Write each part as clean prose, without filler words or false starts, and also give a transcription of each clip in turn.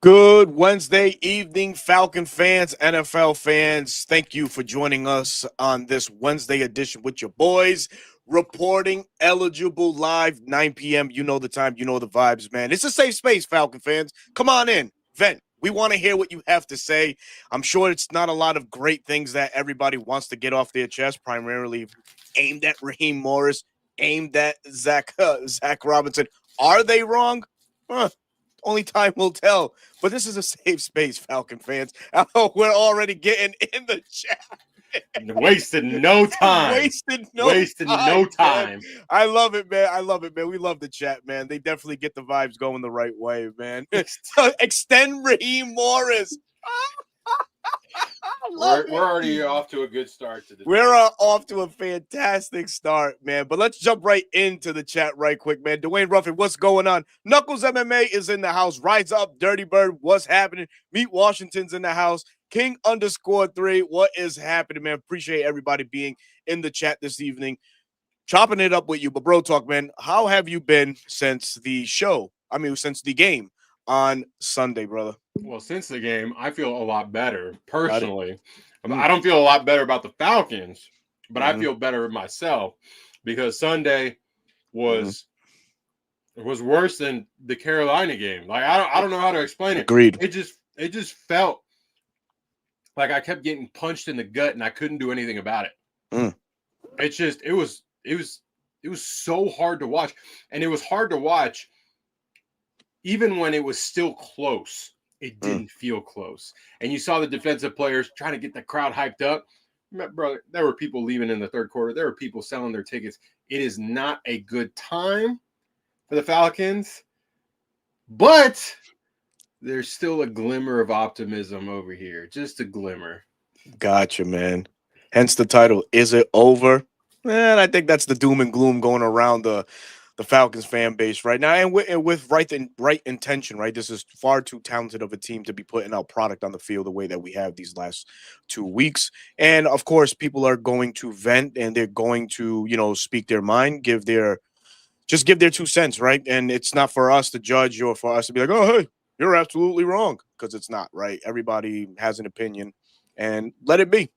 Good Wednesday evening, Falcon fans, NFL fans. Thank you for joining us on this Wednesday edition with your boys. Reporting eligible live, 9 p.m. You know the time, you know the vibes, man. It's a safe space, Falcon fans. Come on in, vent. We want to hear what you have to say. I'm sure it's not a lot of great things that everybody wants to get off their chest, primarily aimed at Raheem Morris, aimed at Zach Robinson. Are they wrong? Only time will tell. But this is a safe space, Falcon fans. We're already getting in the chat. Wasted no time. Wasted no time. Man. I love it, man. I love it, man. We love the chat, man. They definitely get the vibes going the right way, man. Extend Raheem Morris. We're already off to a good start to this. We're off to a fantastic start, man. But let's jump right into the chat right quick, man. Dwayne Ruffin, what's going on? Knuckles MMA is in the house. Rise up, Dirty Bird. What's happening? Meet Washington's in the house. King_3. What is happening, man? Appreciate everybody being in the chat this evening. Chopping it up with you. But bro talk, man, how have you been since the show? Since the game on Sunday, brother? Well, since the game, I feel a lot better personally. I don't feel a lot better about the Falcons, but I feel better myself because Sunday was worse than the Carolina game. Like I don't know how to explain it. Agreed. It just felt like I kept getting punched in the gut and I couldn't do anything about it. It was so hard to watch, and it was hard to watch even when it was still close. It didn't feel close. And you saw the defensive players trying to get the crowd hyped up. Brother, there were people leaving in the third quarter. There were people selling their tickets. It is not a good time for the Falcons, but there's still a glimmer of optimism over here. Just a glimmer. Gotcha, man. Hence the title. Is it over? And I think that's the doom and gloom going around the Falcons fan base right now, and with right intention, right? This is far too talented of a team to be putting out product on the field the way that we have these last 2 weeks. And of course, people are going to vent and they're going to, speak their mind, give their 2 cents, right? And it's not for us to judge or for us to be like, oh, hey, you're absolutely wrong, because it's not, right? Everybody has an opinion, and let it be,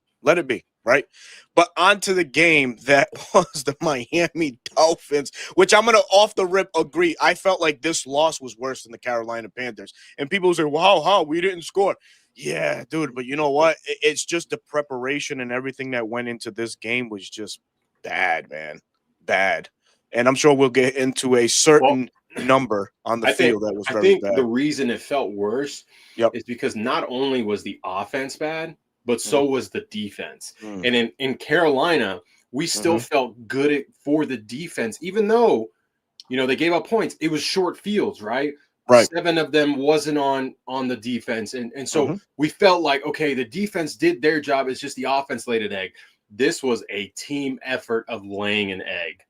right? But on to the game that was the Miami Dolphins, which I'm going to off the rip agree. I felt like this loss was worse than the Carolina Panthers. And people say, wow, how? We didn't score. Yeah, dude, but you know what? It's just the preparation and everything that went into this game was just bad, man. Bad. And I'm sure we'll get into a certain number on the field that was very bad. The reason it felt worse is because not only was the offense bad, but so was the defense. And in Carolina, we still felt good for the defense, even though, they gave up points. It was short fields, right? Right. 7 of them wasn't on the defense. And so we felt like, okay, the defense did their job. It's just the offense laid an egg. This was a team effort of laying an egg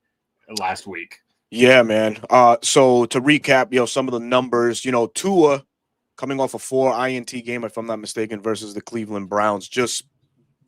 last week. Yeah, man. So to recap, some of the numbers, Tua coming off a 4 INT game, if I'm not mistaken, versus the Cleveland Browns. Just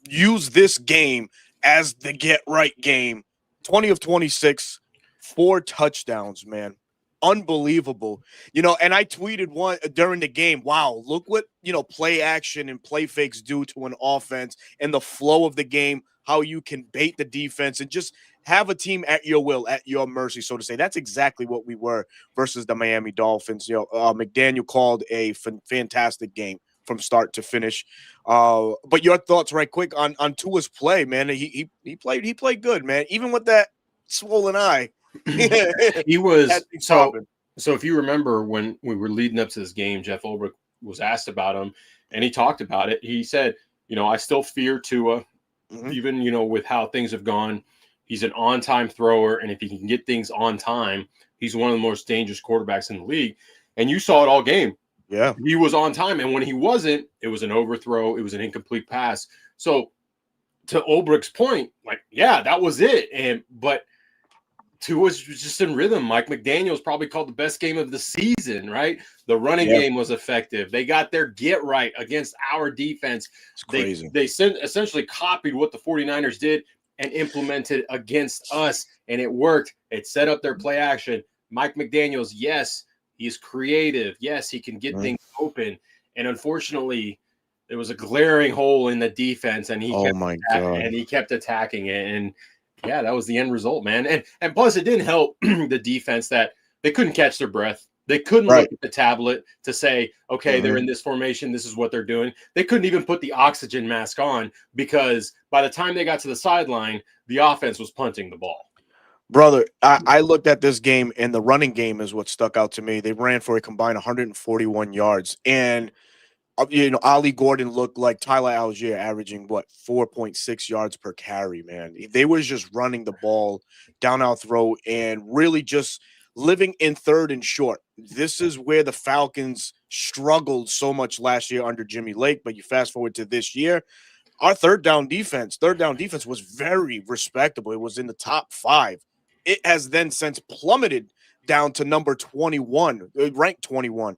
use this game as the get-right game. 20 of 26, 4 touchdowns, man. Unbelievable. And I tweeted one during the game, wow, look what, play action and play fakes do to an offense and the flow of the game, how you can bait the defense and just have a team at your will, at your mercy, so to say. That's exactly what we were versus the Miami Dolphins. McDaniel called a fantastic game from start to finish. But your thoughts, right quick, on Tua's play, man. He played good, man. Even with that swollen eye, he was so. If you remember when we were leading up to this game, Jeff Ulbrich was asked about him, and he talked about it. He said, I still fear Tua, even with how things have gone. He's an on-time thrower, and if he can get things on time, he's one of the most dangerous quarterbacks in the league. And you saw it all game. Yeah. He was on time, and when he wasn't, it was an overthrow. It was an incomplete pass. So to Ulbricht's point, that was it. But Tua's just in rhythm. Mike McDaniel's probably called the best game of the season, right? The running game was effective. They got their get right against our defense. It's crazy. They essentially copied what the 49ers did and implemented against us, and it worked. It set up their play action. Mike McDaniels, yes, He's creative. Yes, he can get things open. And unfortunately, there was a glaring hole in the defense, and Oh my God. he kept attacking it. And yeah, that was the end result, man. And plus, it didn't help the defense that they couldn't catch their breath. They couldn't look at the tablet to say, okay, they're in this formation. This is what they're doing. They couldn't even put the oxygen mask on because by the time they got to the sideline, the offense was punting the ball. Brother, I looked at this game, and the running game is what stuck out to me. They ran for a combined 141 yards. And Ali Gordon looked like Tyler Algier, averaging 4.6 yards per carry, man. They was just running the ball down our throat and really just living in third and short. This is where the Falcons struggled so much last year under Jimmy Lake, but you fast forward to this year, our third down defense was very respectable. It was in the top 5. It has then since plummeted down to number 21, ranked 21.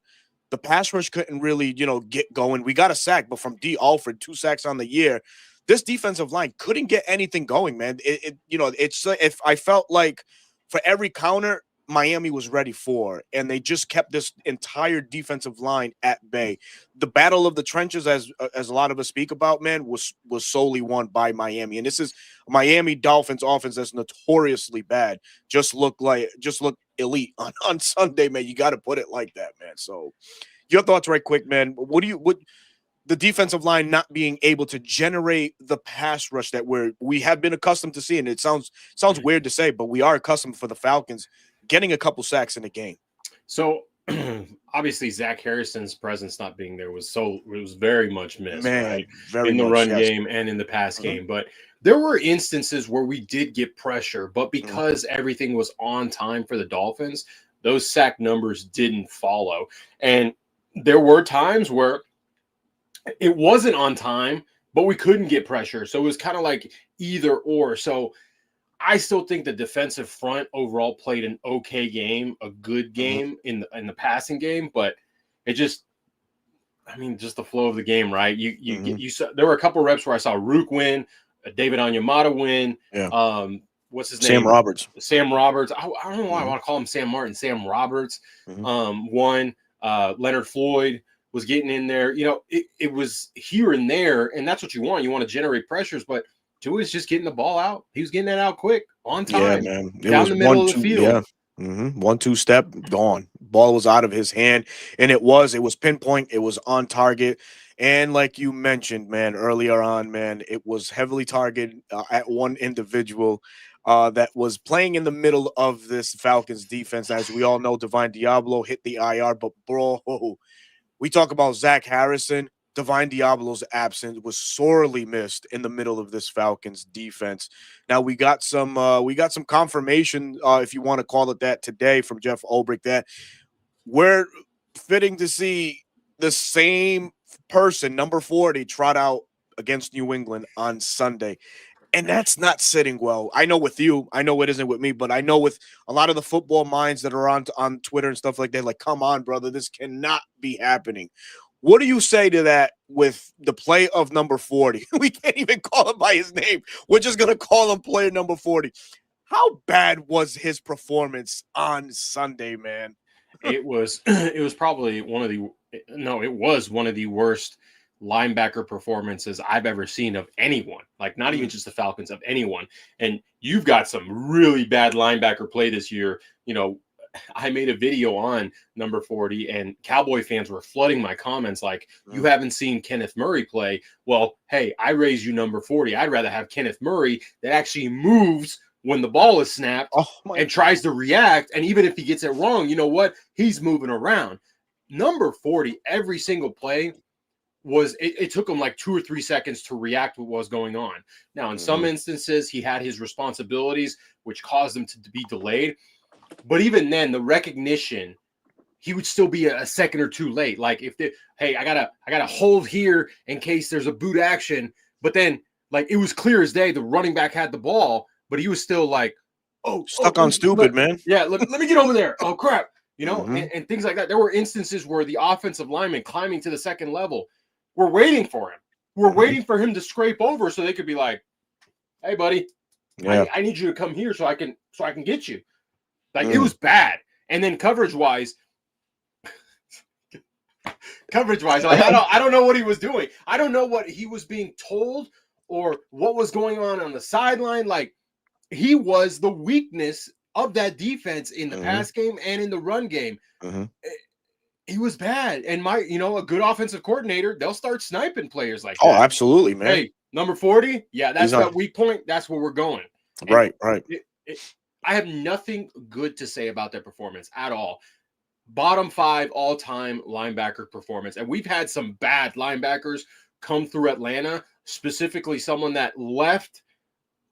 The pass rush couldn't really, get going. We got a sack, but from D. Alford, 2 sacks on the year. This defensive line couldn't get anything going, man. If I felt like for every counter, Miami was ready for, and they just kept this entire defensive line at bay. The battle of the trenches, as a lot of us speak about, man, was solely won by Miami. And this is Miami Dolphins offense that's notoriously bad. Just look elite on Sunday, man. You got to put it like that, man. So your thoughts right quick, man. What the defensive line not being able to generate the pass rush that we have been accustomed to seeing? It sounds weird to say, but we are accustomed for the Falcons getting a couple sacks in the game. So obviously Zach Harrison's presence not being there was very much missed, right? In the run game and in the pass game. But there were instances where we did get pressure, but because everything was on time for the Dolphins, those sack numbers didn't follow. And there were times where it wasn't on time, but we couldn't get pressure. So it was kind of like either or. So I still think the defensive front overall played an okay game, a good game in the passing game, but it just the flow of the game, right? You saw there were a couple of reps where I saw Rook win, David Onyemata win. Yeah. What's his name? Sam Roberts. I don't know why I want to call him Sam Martin. Sam Roberts won. Leonard Floyd was getting in there. It was here and there, and that's what you want. You want to generate pressures, but Tua's just getting the ball out. He was getting that out quick, on time. Yeah, man. Down the middle of the field. Yeah. 1-2 step, gone. Ball was out of his hand, and it was pinpoint. It was on target. And like you mentioned, man, earlier on, man, it was heavily targeted at one individual that was playing in the middle of this Falcons defense. As we all know, Divine Diablo hit the IR, but bro, we talk about Zach Harrison. Divine Diablo's absence was sorely missed in the middle of this Falcons defense. Now we got some confirmation, if you want to call it that, today from Jeff Ulbrich that we're fitting to see the same person, number 40, trot out against New England on Sunday. And that's not sitting well. I know with you, I know it isn't with me, but I know with a lot of the football minds that are on Twitter and stuff like that, like, come on, brother, this cannot be happening. What do you say to that with the play of number 40? We can't even call him by his name. We're just going to call him player number 40. How bad was his performance on Sunday, man? It was probably one of the worst linebacker performances I've ever seen of anyone, like not even just the Falcons, of anyone. And you've got some really bad linebacker play this year. I made a video on number 40 and Cowboy fans were flooding my comments like, you haven't seen Kenneth Murray play. Well, hey, I raise you number 40. I'd rather have Kenneth Murray that actually moves when the ball is snapped and tries to react. And even if he gets it wrong, you know what? He's moving around. Number 40, every single play it took him like 2 or 3 seconds to react to what was going on. Now, in some instances, he had his responsibilities, which caused him to be delayed. But even then, the recognition, he would still be a second or two late. Like I gotta hold here in case there's a boot action. But then, like, it was clear as day the running back had the ball, but he was still like, stuck on stupid, man. Yeah, let me get over there. Oh crap, and things like that. There were instances where the offensive linemen climbing to the second level were waiting for him. We're waiting for him to scrape over so they could be like, "Hey, buddy, I need you to come here so I can get you." Like, it was bad. And then coverage-wise, coverage wise. Like I don't know what he was doing. I don't know what he was being told or what was going on the sideline. Like he was the weakness of that defense in the pass game and in the run game. He was bad. And a good offensive coordinator, they'll start sniping players like that. Oh, absolutely, man. Hey, number 40, yeah, that's that weak point. That's where we're going. And right. I have nothing good to say about their performance at all. Bottom 5 all-time linebacker performance. And we've had some bad linebackers come through Atlanta. Specifically, someone that left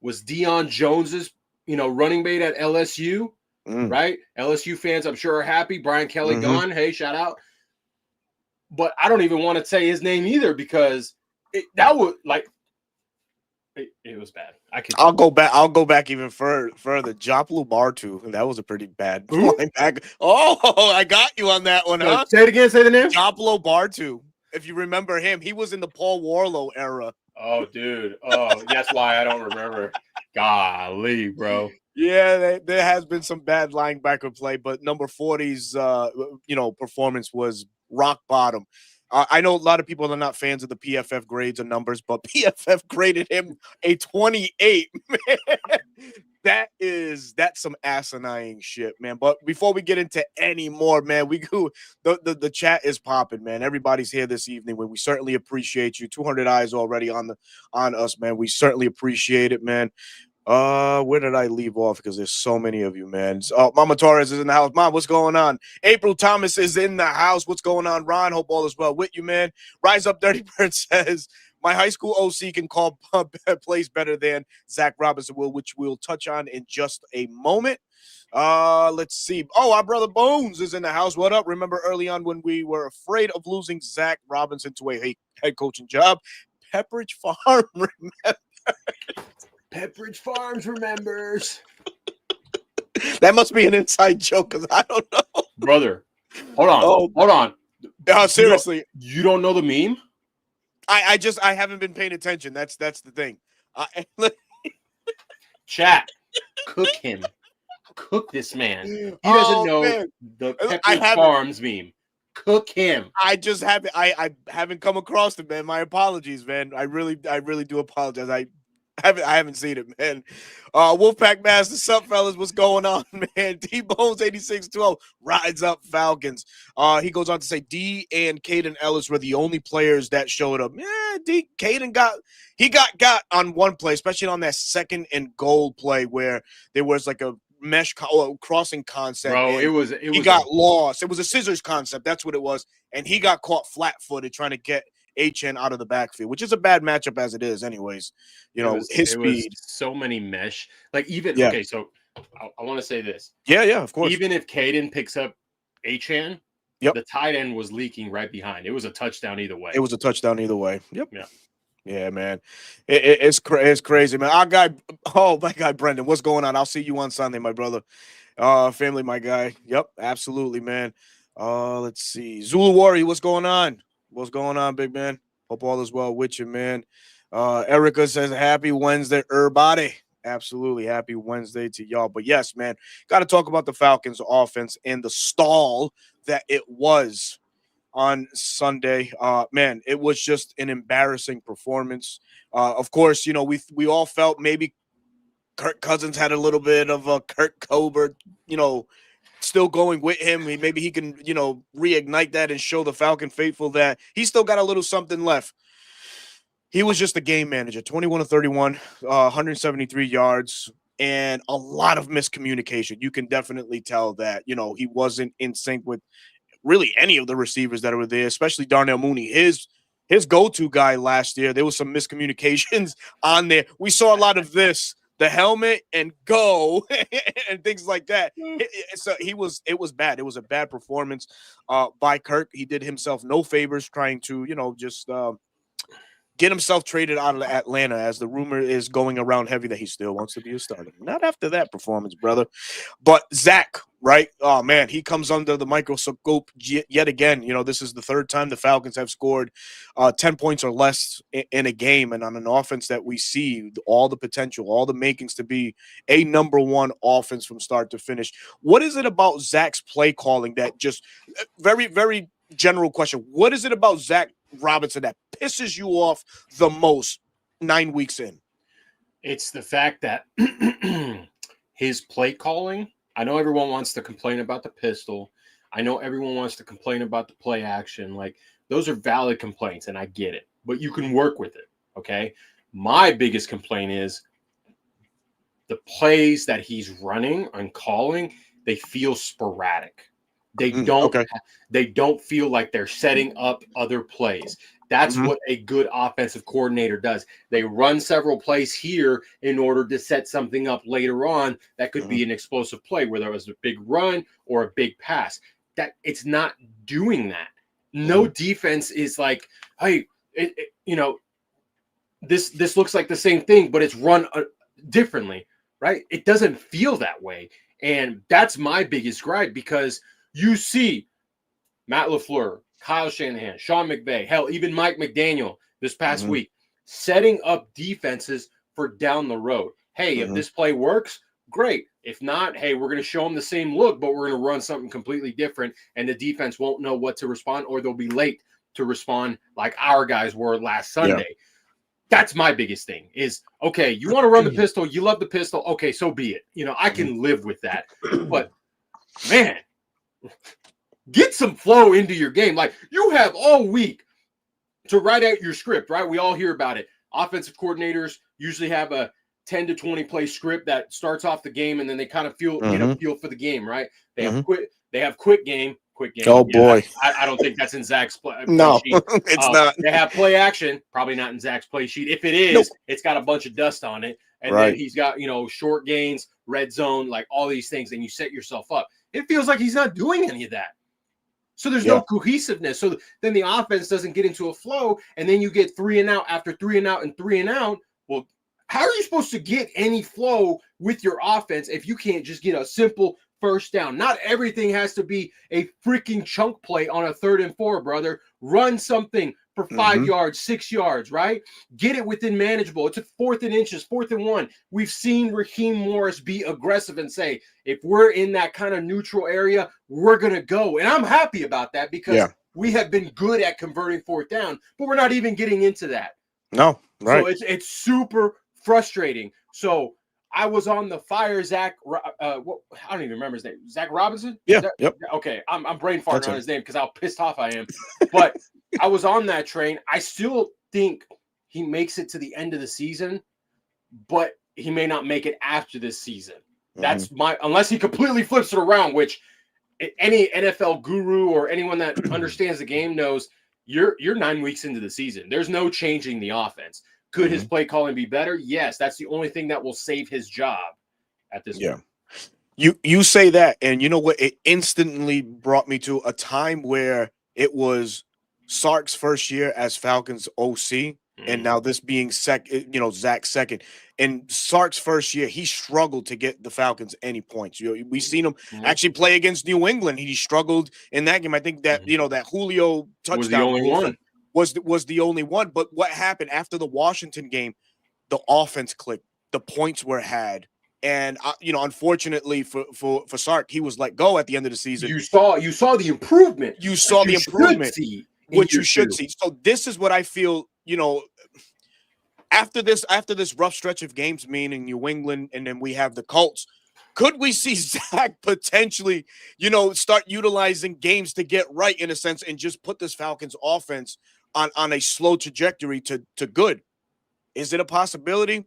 was Deion Jones's, running mate at LSU, right? LSU fans, I'm sure, are happy. Brian Kelly gone. Hey, shout out. But I don't even want to say his name either because that was like it was bad. I'll go back even further. Joplin Bartu, that was a pretty bad linebacker. Oh, I got you on that one, huh? Say it again. Say the name. Joplin Bartu. If you remember him, he was in the Paul Warlow era. Oh, dude. Oh, that's why I don't remember. Golly, bro. Yeah, there has been some bad linebacker play, but number 40's performance was rock bottom. I know a lot of people are not fans of the PFF grades or numbers, but PFF graded him a 28. Man, that's some asinine shit, man. But before we get into any more, man, the chat is popping, man. Everybody's here this evening. We certainly appreciate you. 200 eyes already on us, man. We certainly appreciate it, man. Where did I leave off? Because there's so many of you, man. Mama Torres is in the house. Mom, what's going on? April Thomas is in the house. What's going on? Ron, hope all is well with you, man. Rise Up Dirty Bird says, my high school OC can call plays better than Zach Robinson will, which we'll touch on in just a moment. Let's see. Oh, our brother Bones is in the house. What up? Remember early on when we were afraid of losing Zach Robinson to a head coaching job? Pepperidge Farm, remember? Pepperidge Farms remembers. That must be an inside joke because I don't know. Brother, hold on. Seriously. You don't know the meme? I haven't been paying attention. That's the thing. Chat, cook him. Cook this man. He doesn't know the Pepperidge Farms meme. Cook him. I just haven't. I haven't come across it, man. My apologies, man. I really do apologize. I haven't seen it, man. Wolfpack Master, sup, fellas? What's going on, man? D-Bones 8612 rides up Falcons. He goes on to say D and Caden Ellis were the only players that showed up. Yeah, Caden got on one play, especially on that second and goal play where there was like a mesh crossing concept. Bro, he got lost. It was a scissors concept. That's what it was. And he got caught flat-footed trying to get HN out of the backfield, which is a bad matchup as it is anyways. His speed. So many mesh. Like okay, so I want to say this. Yeah, of course. Even if Caden picks up HN, the tight end was leaking right behind. It was a touchdown either way. Yep. Yeah, man. It's crazy, man. My guy Brendan, what's going on? I'll see you on Sunday, my brother. Family, my guy. Yep, absolutely, man. Let's see. Zulu Warrior, what's going on? What's going on, big man? Hope all is well with you, man. Erica says, happy Wednesday, everybody. Absolutely. Happy Wednesday to y'all. But yes, man, got to talk about the Falcons offense and the stall that it was on Sunday. Man, it was just an embarrassing performance. Of course, we all felt maybe Kirk Cousins had a little bit of a Kurt Cobert, still going with him. Maybe he can, reignite that and show the Falcon faithful that he's still got a little something left. He was just a game manager, 21 of 31, 173 yards, and a lot of miscommunication. You can definitely tell that, he wasn't in sync with really any of the receivers that were there, especially Darnell Mooney. His go-to guy last year, there was some miscommunications on there. We saw a lot of this. The helmet and go and things like that. So it was bad. It was a bad performance by Kirk. He did himself no favors trying to, just get himself traded out of Atlanta, as the rumor is going around heavy that he still wants to be a starter. Not after that performance, brother. But Zach, right? Oh, man, he comes under the microscope yet again. This is the third time the Falcons have scored 10 points or less in a game, and on an offense that we see all the potential, all the makings to be a number one offense from start to finish. What is it about Zach's play calling that just very, very general question. What is it about Zach Robinson that pisses you off the most 9 weeks in? It's the fact that his play calling, I know everyone wants to complain about the pistol. I know everyone wants to complain about the play action. Like, those are valid complaints, and I get it. But you can work with it, okay? My biggest complaint is the plays that he's running and calling, they feel sporadic. They don't feel like they're setting up other plays. That's what a good offensive coordinator does. They run several plays here in order to set something up later on that could be an explosive play, whether it was a big run or a big pass. That it's not doing that. No defense is like, hey, this looks like the same thing, but it's run differently, right? It doesn't feel that way. And that's my biggest gripe, because you see Matt LaFleur, Kyle Shanahan, Sean McVay, hell, even Mike McDaniel this past week, setting up defenses for down the road. Hey, if this play works, great. If not, hey, we're going to show them the same look, but we're going to run something completely different, and the defense won't know what to respond, or they'll be late to respond like our guys were last Sunday. Yeah. That's my biggest thing is, okay, you want to run the pistol, you love the pistol, okay, so be it. I can live with that. But, man, get some flow into your game. Like, you have all week to write out your script, right? We all hear about it. Offensive coordinators usually have a 10 to 20 play script that starts off the game, and then they kind of feel for the game, right? They have quick game. Oh, boy. I don't think that's in Zach's play no, sheet. It's not. They have play action, probably not in Zach's play sheet. If it is, It's got a bunch of dust on it. And then he's got, short gains, red zone, like all these things, and you set yourself up. It feels like he's not doing any of that. So there's no cohesiveness. So then the offense doesn't get into a flow, and then you get 3 and out after 3 and out and 3 and out. Well, how are you supposed to get any flow with your offense if you can't just get a simple first down? Not everything has to be a freaking chunk play on a 3rd and 4, brother. Run something for 5 yards, 6 yards, right? Get it within manageable. It's a 4th and inches, 4th and 1. We've seen Raheem Morris be aggressive and say, if we're in that kind of neutral area, we're going to go. And I'm happy about that, because we have been good at converting 4th down, but we're not even getting into that. No, right. So it's super frustrating. So I was on the fire, Zach. I don't even remember his name. Zach Robinson? Yeah. Yep. Okay. I'm brain farting on his name because how pissed off I am. But I was on that train. I still think he makes it to the end of the season, but he may not make it after this season. That's unless he completely flips it around, which any NFL guru or anyone that understands the game knows you're 9 weeks into the season. There's no changing the offense. Could his play calling be better? Yes, that's the only thing that will save his job at this point. You say that, and you know what? It instantly brought me to a time where it was Sark's first year as Falcons OC, and now this being Zach's second. And Sark's first year, he struggled to get the Falcons any points. We seen him actually play against New England. He struggled in that game. I think that that Julio touchdown was the only one. Was the only one. But what happened after the Washington game? The offense clicked. The points were had. And unfortunately for Sark, he was let go at the end of the season. You saw the improvement. You saw the improvement, which you should see. So this is what I feel. After this rough stretch of games, meaning New England, and then we have the Colts. Could we see Zach potentially, start utilizing games to get right in a sense, and just put this Falcons offense on a slow trajectory to good? Is it a possibility?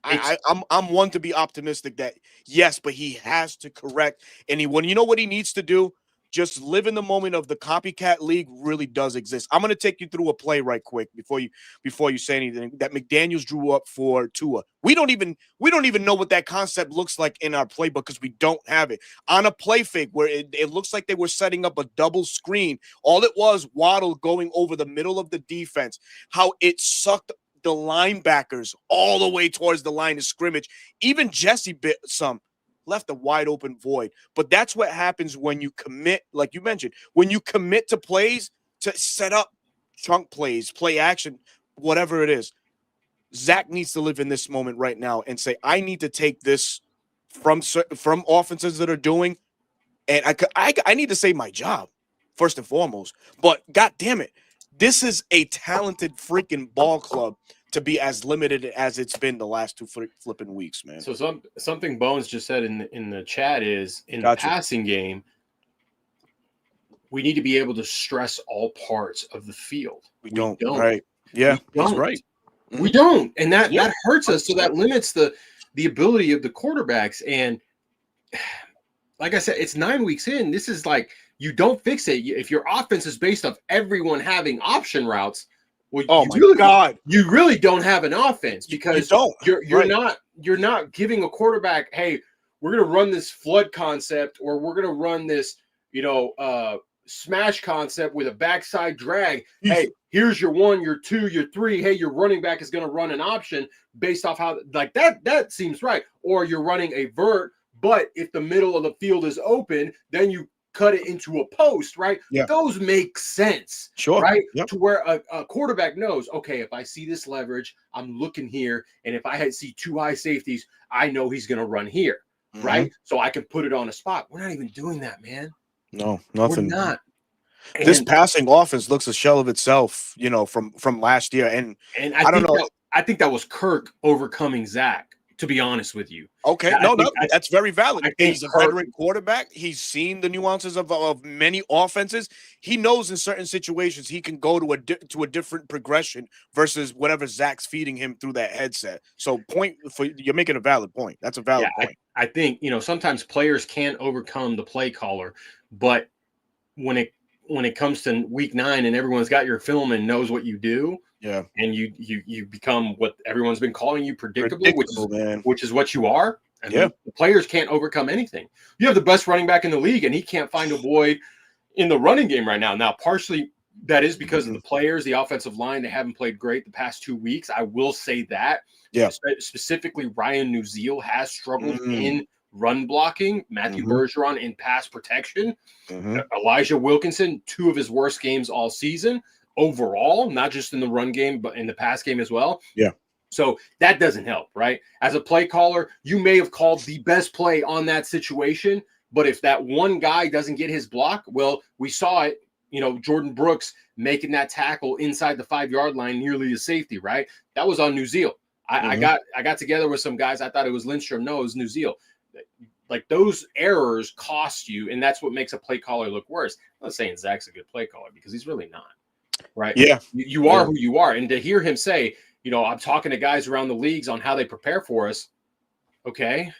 I'm one to be optimistic that yes, but he has to correct. And you know what he needs to do? Just live in the moment of the copycat league really does exist. I'm going to take you through a play right quick before you say anything that McDaniels drew up for Tua. We don't even know what that concept looks like in our playbook because we don't have it. On a play fake where it looks like they were setting up a double screen. All it was Waddle going over the middle of the defense. How it sucked the linebackers all the way towards the line of scrimmage. Even Jesse bit some. Left a wide open void. But that's what happens when you commit, like you mentioned, when you commit to plays to set up chunk plays, play action, whatever it is. Zach needs to live in this moment right now and say, I need to take this from offenses that are doing, and I need to save my job. first and foremost. But God damn it, this is a talented freaking ball club to be as limited as it's been the last two flipping weeks, man. So something Bones just said in the chat is in the Gotcha. passing game, we need to be able to stress all parts of the field. We don't. Right. Yeah, he's right. We don't. And that hurts us. So that limits the ability of the quarterbacks. And like I said, it's 9 weeks in. This is like, you don't fix it. If your offense is based off everyone having option routes, well, you really don't have an offense, because you're not giving a quarterback, hey, we're going to run this flood concept, or we're going to run this, smash concept with a backside drag. Hey, here's your 1, your 2, your 3. Hey, your running back is going to run an option based off how, like, that seems right. Or you're running a vert, but if the middle of the field is open, then you cut it into a post, right? Yeah. Those make sense, sure, right? Yep. To where a quarterback knows, okay, if I see this leverage, I'm looking here, and if I see 2 high safeties, I know he's going to run here, right? So I can put it on a spot. We're not even doing that, man. No, nothing. We're not. This passing offense looks a shell of itself, from last year. And I don't know. I think that was Kirk overcoming Zach, to be honest with you. Okay. That's very valid. He's a veteran quarterback. He's seen the nuances of many offenses. He knows in certain situations he can go to a different progression versus whatever Zach's feeding him through that headset. So you're making a valid point. That's a valid point. I think, sometimes players can't overcome the play caller, but when it comes to week 9 and everyone's got your film and knows what you do, and you become what everyone's been calling you, predictable, which is what you are. And the players can't overcome anything. You have the best running back in the league, and he can't find a void in the running game right now. Now, partially that is because of the players, the offensive line. They haven't played great the past 2 weeks. I will say that. Yeah. Specifically, Ryan Nuzeel has struggled in run blocking. Matthew Bergeron in pass protection. Elijah Wilkinson, 2 of his worst games all season overall, not just in the run game, but in the pass game as well. Yeah. So that doesn't help, right? As a play caller, you may have called the best play on that situation, but if that one guy doesn't get his block, well, we saw it, Jordan Brooks making that tackle inside the 5-yard line, nearly a safety, right? That was on Nuzeel. I got together with some guys. I thought it was Lindstrom. No, it was Nuzeel. Like, those errors cost you, and that's what makes a play caller look worse. I'm not saying Zach's a good play caller, because he's really not, right? Yeah. You are who you are. And to hear him say, I'm talking to guys around the leagues on how they prepare for us. Okay.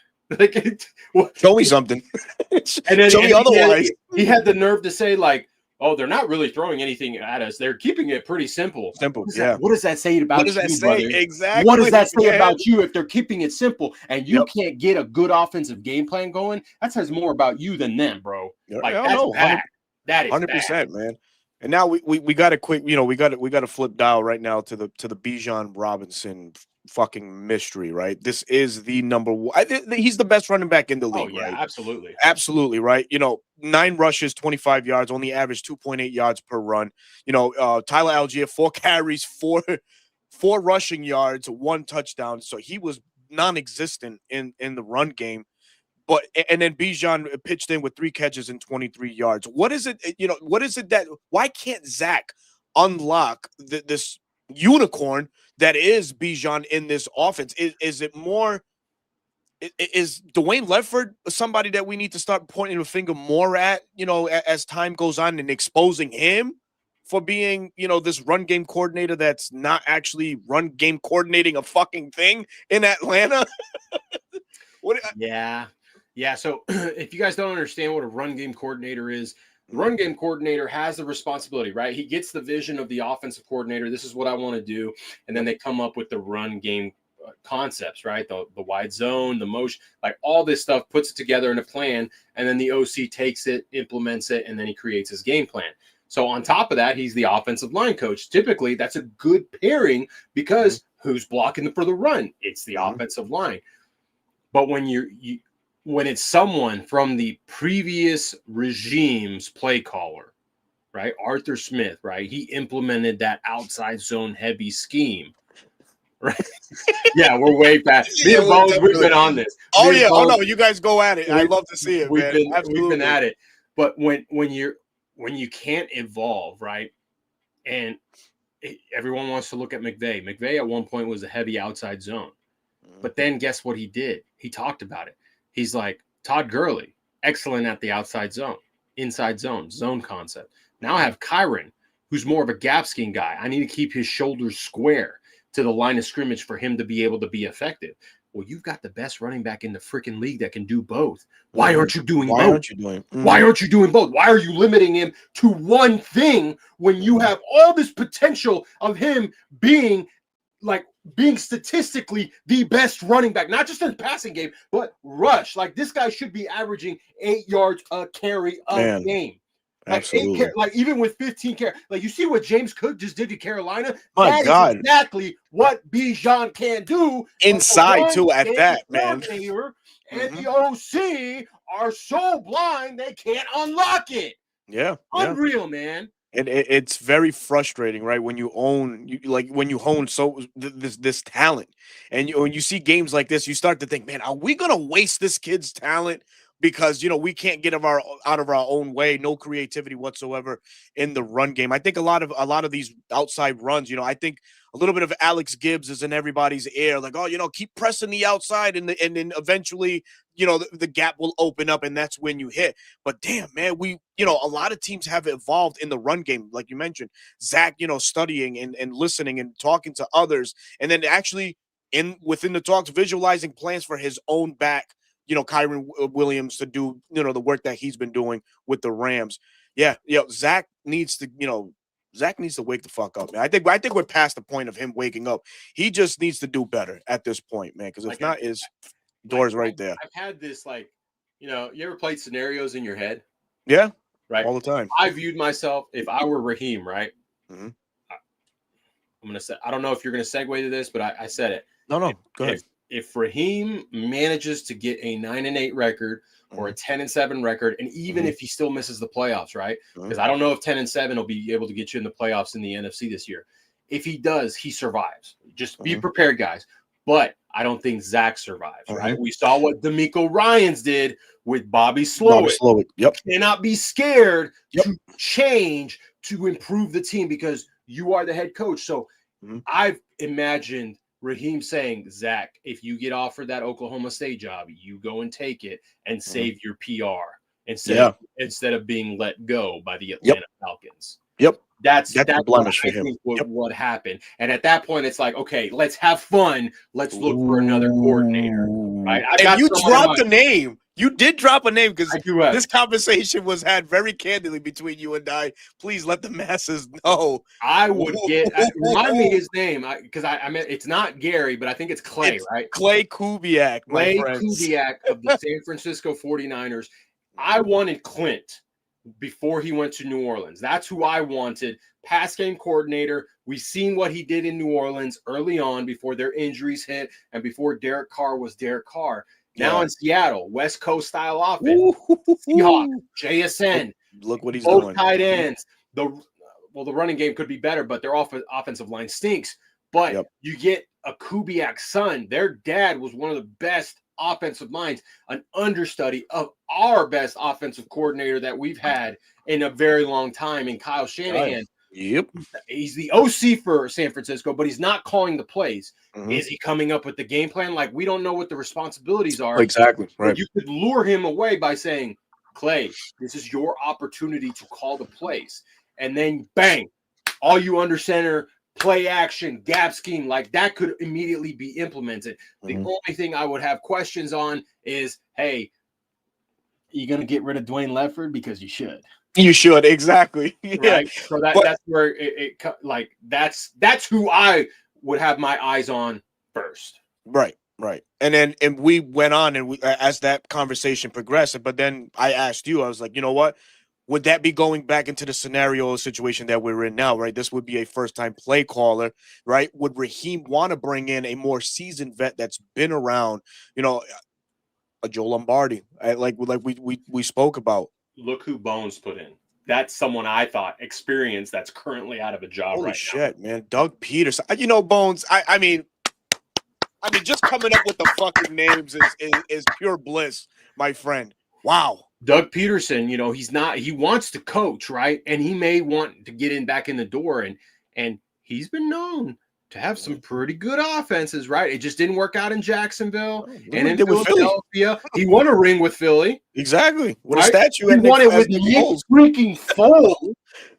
Show me something. And then show me otherwise. He had the nerve to say, like, oh, they're not really throwing anything at us. They're keeping it pretty simple. What does that say about you, brother? Exactly. What does that say about you if they're keeping it simple and you can't get a good offensive game plan going? That says more about you than them, bro. Like, that's bad. That is 100%, man. And now we got to quick, we got to flip dial right now to the Bijan Robinson fucking mystery, right? This is the number one. He's the best running back in the league, right? Absolutely, right? 9 rushes, 25 yards, only averaged 2.8 yards per run. Tyler Algier, 4 carries, 4 rushing yards, 1 touchdown. So he was non-existent in the run game. And then Bijan pitched in with 3 catches and 23 yards. What is it? What is it why can't Zach unlock this unicorn that is Bijan in this offense? Is it more? Is Dwayne Ledford somebody that we need to start pointing a finger more at? As time goes on, and exposing him for being, this run game coordinator that's not actually run game coordinating a fucking thing in Atlanta. Yeah. So if you guys don't understand what a run game coordinator is, the run game coordinator has the responsibility, right? He gets the vision of the offensive coordinator. This is what I want to do. And then they come up with the run game concepts, right? The wide zone, the motion, like all this stuff, puts it together in a plan. And then the OC takes it, implements it, and then he creates his game plan. So on top of that, he's the offensive line coach. Typically, that's a good pairing, because who's blocking for the run? It's the offensive line. But when it's someone from the previous regime's play caller, right? Arthur Smith, right? He implemented that outside zone heavy scheme, right? Yeah, we're way past. Me and Bones, we've been on this. Oh, yeah. Oh, no, you guys go at it. I love to see it, man. We've been at it. But when when you can't evolve, right? And everyone wants to look at McVay. McVay at one point was a heavy outside zone. But then guess what he did? He talked about it. He's like, Todd Gurley, excellent at the outside zone, inside zone, zone concept. Now I have Kyron, who's more of a gap scheme guy. I need to keep his shoulders square to the line of scrimmage for him to be able to be effective. Well, you've got the best running back in the freaking league that can do both. Why aren't you doing both? Why aren't you doing both? Why are you limiting him to one thing when you have all this potential of him being statistically the best running back, not just in the passing game, but rush? Like, this guy should be averaging 8 yards a carry a game. Like, absolutely. Even with 15 carry. Like, you see what James Cook just did to Carolina? My God. Is exactly what Bijan can do. Inside, too, at that, man. And the OC are so blind, they can't unlock it. Yeah. Unreal, man. And it's very frustrating, right? When you own, when you hone this talent, and when you see games like this, you start to think, man, are we gonna waste this kid's talent because we can't get out of our own way, no creativity whatsoever in the run game? I think a lot of these outside runs, I think a little bit of Alex Gibbs is in everybody's ear, like, oh, keep pressing the outside, and then eventually, the gap will open up, and that's when you hit. But damn, man, a lot of teams have evolved in the run game, like you mentioned, Zach, studying and listening and talking to others, and then actually within the talks, visualizing plans for his own back, Kyron Williams, to do, the work that he's been doing with the Rams. Yeah, Zach needs to wake the fuck up, man. I think we're past the point of him waking up. He just needs to do better at this point, man, because if not, his door's right there. I've had this, you ever played scenarios in your head? Yeah, right, all the time. I viewed myself, if I were Raheem, right? Mm-hmm. I'm gonna say, I don't know if you're gonna segue to this, but I said it. No, go ahead. If Raheem manages to get a 9-8 record or a 10-7 record, and even if he still misses the playoffs, right? Because I don't know if 10-7 will be able to get you in the playoffs in the NFC this year. If he does, he survives. Just be prepared, guys. But I don't think Zach survives, right? We saw what D'Amico Ryans did with Bobby Slowick. Yep. Cannot be scared to change, to improve the team, because you are the head coach. So I've imagined Raheem saying, Zach, if you get offered that Oklahoma State job, you go and take it and save your PR instead of being let go by the Atlanta Falcons. Yep. That's a blemish for him. What happened. And at that point, it's like, okay, let's have fun. Let's look for another coordinator. Right? And you dropped a name. You did drop a name, because this conversation was had very candidly between you and I. Please let the masses know. I would remind me his name, because I mean, it's not Gary, but I think it's Clay, right? Clay Kubiak. Clay Kubiak of the San Francisco 49ers. I wanted Clint before he went to New Orleans. That's who I wanted. Pass game coordinator. We've seen what he did in New Orleans early on before their injuries hit and before Derek Carr was Derek Carr. Now in Seattle, West Coast style offense. Seahawks, JSN. Look what he's doing. Both tight ends. The running game could be better, but their offensive line stinks. But you get a Kubiak son. Their dad was one of the best offensive minds, an understudy of our best offensive coordinator that we've had in a very long time, in Kyle Shanahan. Yep. He's the OC for San Francisco, but he's not calling the plays. Is he coming up with the game plan? Like, we don't know what the responsibilities are. Exactly. Right. You could lure him away by saying, Clay, this is your opportunity to call the plays. And then bang, all you under center, play action, gap scheme, like that could immediately be implemented. The only thing I would have questions on is, hey, you going to get rid of Dwayne Lefford? Because you should. You should, exactly. Right. So that's where that's who I would have my eyes on first. Right. And we went on, and as that conversation progressed, but then I asked you, I was like, you know what? Would that be going back into the scenario situation that we're in now, right? This would be a first-time play caller, right? Would Raheem want to bring in a more seasoned vet that's been around, a Joe Lombardi, like we spoke about? Look who Bones put in. That's someone I thought experienced that's currently out of a job. Holy shit, man. Doug Peterson. Bones, I mean, just coming up with the fucking names is pure bliss, my friend. Wow. Doug Peterson, he wants to coach, right? And he may want to get back in the door, and he's been known to have some pretty good offenses, right? It just didn't work out in Jacksonville and in Philadelphia. He won a ring with Philly. Exactly. With right? a statue. He won it with Nick freaking Foles.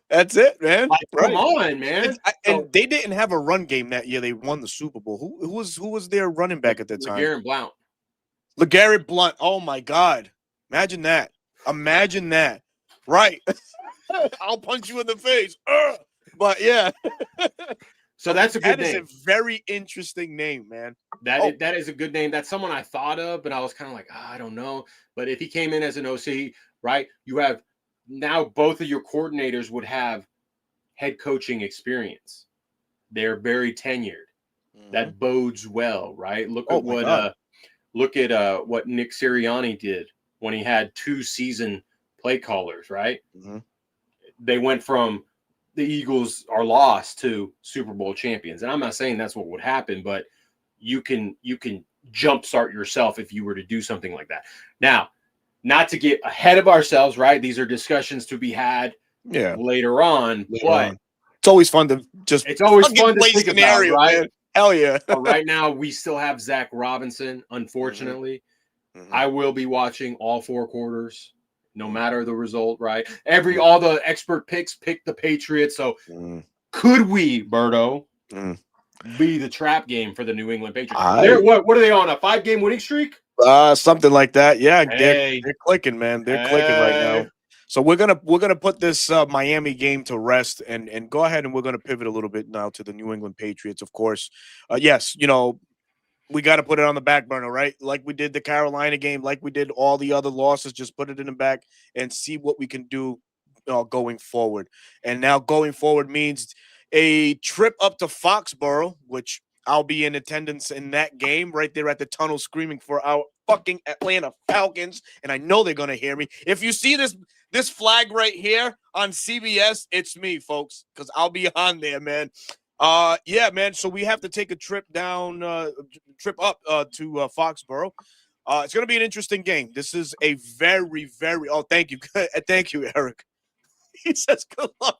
That's it, man. Like, come on, man. And they didn't have a run game that year. They won the Super Bowl. Who was their running back at the time? LeGarrette Blount. Oh my God. Imagine that. Right. I'll punch you in the face. But yeah. So that's a good name. That is a very interesting name, man. That is a good name. That's someone I thought of, but I was kind of like, I don't know. But if he came in as an OC, right, you have now both of your coordinators would have head coaching experience. They're very tenured. Mm-hmm. That bodes well, right? Look at what Nick Sirianni did when he had 2 season play callers, right? Mm-hmm. They went from the Eagles are lost to Super Bowl champions. And I'm not saying that's what would happen, but you can jumpstart yourself if you were to do something like that. Now, not to get ahead of ourselves, right? These are discussions to be had later on, but it's always fun to just think about, right? Man. Hell yeah. But right now we still have Zach Robinson, unfortunately. Mm-hmm. I will be watching all 4 quarters. No matter the result, right? All the expert picks pick the Patriots. So could we, Berto, be the trap game for the New England Patriots? What are they on, a 5-game winning streak? Something like that. Yeah, they're clicking, man. They're clicking right now. So we're gonna put this Miami game to rest and go ahead and we're gonna pivot a little bit now to the New England Patriots. Of course, yes, we got to put it on the back burner, right? Like we did the Carolina game, like we did all the other losses, just put it in the back and see what we can do going forward. And now going forward means a trip up to Foxborough, which I'll be in attendance in that game right there at the tunnel screaming for our fucking Atlanta Falcons. And I know they're going to hear me. If you see this flag right here on CBS, it's me, folks, because I'll be on there, man. Yeah, man. So we have to take a trip up to Foxborough. It's going to be an interesting game. This is a very, very. Oh, thank you, thank you, Eric. He says good luck.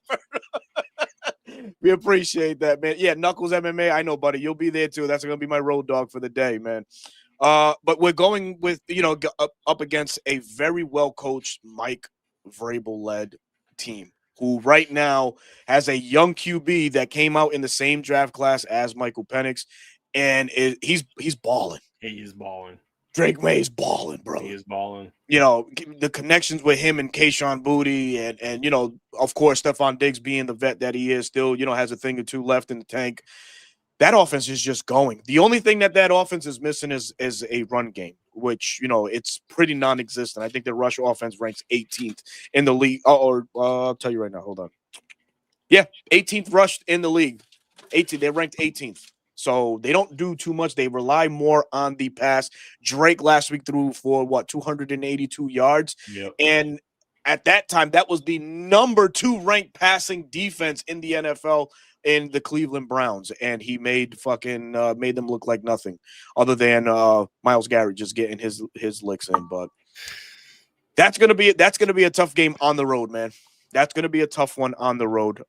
We appreciate that, man. Yeah, Knuckles MMA. I know, buddy. You'll be there too. That's going to be my road dog for the day, man. But we're going with up against a very well coached Mike Vrabel led team, who right now has a young QB that came out in the same draft class as Michael Penix, and he's balling. He is balling. Drake May's balling, bro. He is balling. The connections with him and Kayshon Boutte and of course, Stephon Diggs being the vet that he is still, has a thing or two left in the tank. That offense is just going. The only thing that offense is missing is a run game, which, it's pretty non-existent. I think the rush offense ranks 18th in the league. I'll tell you right now. Hold on. Yeah, 18th rushed in the league. 18th. They're ranked 18th. So they don't do too much. They rely more on the pass. Drake last week threw for 282 yards. Yep. And at that time, that was the number 2 ranked passing defense in the NFL in the Cleveland Browns. And he made them look like nothing other than Myles Garrett just getting his licks in. But that's gonna be a tough game on the road, man. That's gonna be a tough one on the road.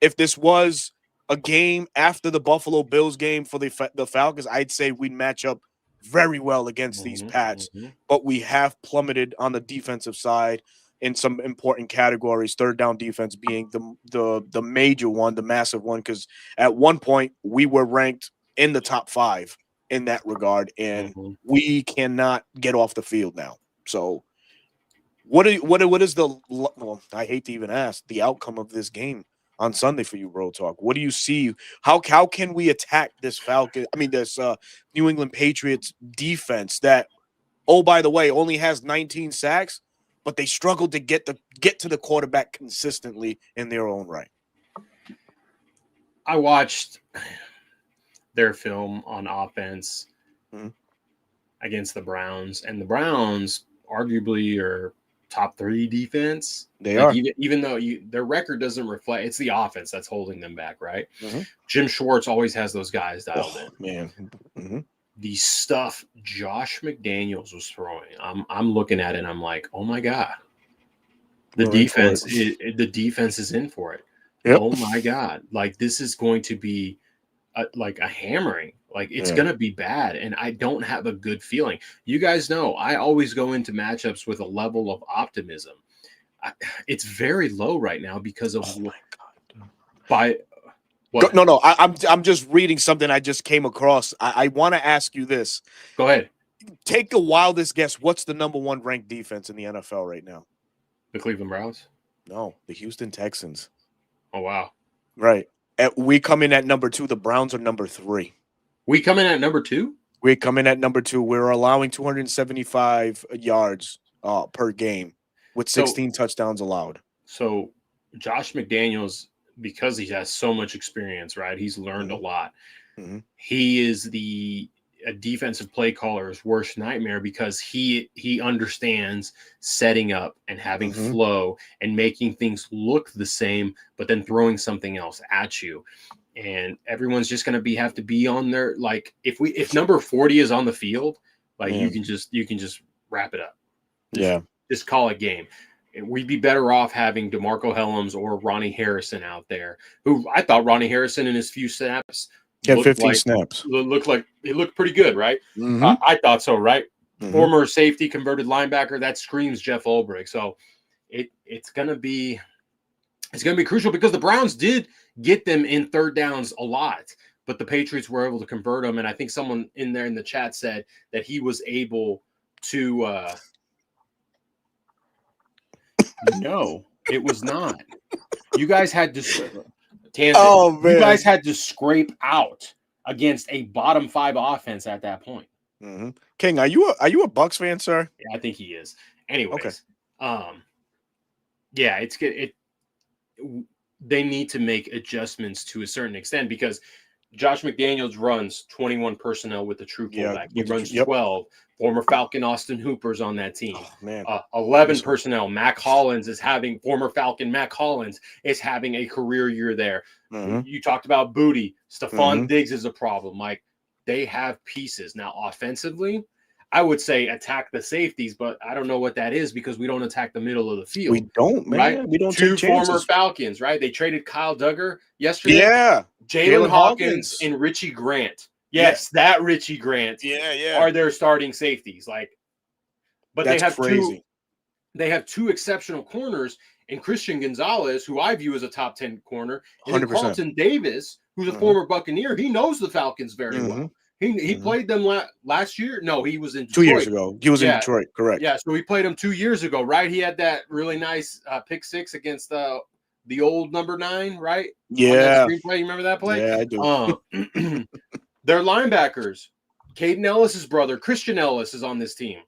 If this was a game after the Buffalo Bills game for the Falcons, I'd say we'd match up very well against these Pats. But we have plummeted on the defensive side in some important categories, third down defense being the major one, the massive one, because at one point we were ranked in the top 5 in that regard, and we cannot get off the field now. So what is I hate to even ask, the outcome of this game on Sunday for you, Bro Talk? What do you see? How can we attack this this New England Patriots defense that, oh, by the way, only has 19 sacks, but they struggled to get to the quarterback consistently in their own right? I watched their film on offense against the Browns, and the Browns arguably are top 3 defense. They are. Even though their record doesn't reflect, it's the offense that's holding them back, right? Jim Schwartz always has those guys dialed in. Man. the stuff Josh McDaniels was throwing, I'm looking at it and I'm like, oh my God, the defense is in for it. Yep. Oh my God, like this is going to be like a hammering. Like it's going to be bad, and I don't have a good feeling. You guys know I always go into matchups with a level of optimism. It's very low right now because of my God. By what? No. I'm just reading something I just came across. I want to ask you this. Go ahead. Take the wildest guess. What's the number one ranked defense in the NFL right now? The Cleveland Browns? No, the Houston Texans. Oh, wow. Right. We come in at number 2. The Browns are number 3. We come in at number 2? We come in at number 2. We're allowing 275 yards per game with 16 touchdowns allowed. So Josh McDaniels, because he has so much experience, right? He's learned a lot. Mm-hmm. He is a defensive play caller's worst nightmare because he understands setting up and having flow and making things look the same, but then throwing something else at you. And everyone's just going to have to be on their, like, if number 40 is on the field, like you can just wrap it up. Just call it game. We'd be better off having DeMarco Hellams or Ronnie Harrison out there, who I thought Ronnie Harrison in his few snaps had 15 snaps. Looked like he looked pretty good, right? I thought so, right? Former safety, converted linebacker. That screams Jeff Ulbrich. So it's gonna be crucial because the Browns did get them in third downs a lot, but the Patriots were able to convert them. And I think someone in there in the chat said that he was able to. No, it was not. You guys had to. You guys had to scrape out against a bottom 5 offense at that point. King, are you a Bucs fan, sir? Yeah, I think he is. Anyways, yeah, it's good. They need to make adjustments to a certain extent because Josh McDaniels runs 21 personnel with the true fullback. He runs 12. Former Falcon Austin Hooper's on that team. 11 personnel. Former Falcon Mac Hollins is having a career year there. You talked about Booty. Stephon Diggs is a problem. Like, they have pieces. Now, offensively, I would say attack the safeties, but I don't know what that is because we don't attack the middle of the field. We don't, man. Right? We don't Two take chances. Former Falcons, right? They traded Kyle Duggar yesterday. Yeah. Jalen Hawkins and Richie Grant. Yes, that Richie Grant. Are their starting safeties. But that's crazy. They have 2 exceptional corners in Christian Gonzalez, who I view as a top 10 corner, and 100%. Carlton Davis, who's a former Buccaneer. He knows the Falcons very well. He played them last year. No, he was in Detroit. 2 years ago. He was in Detroit, correct. Yeah, so he played them 2 years ago, right? He had that really nice pick 6 against the old number 9, right? Yeah. Screenplay. You remember that play? Yeah, I do. Their linebackers, Caden Ellis's brother, Christian Ellis, is on this team.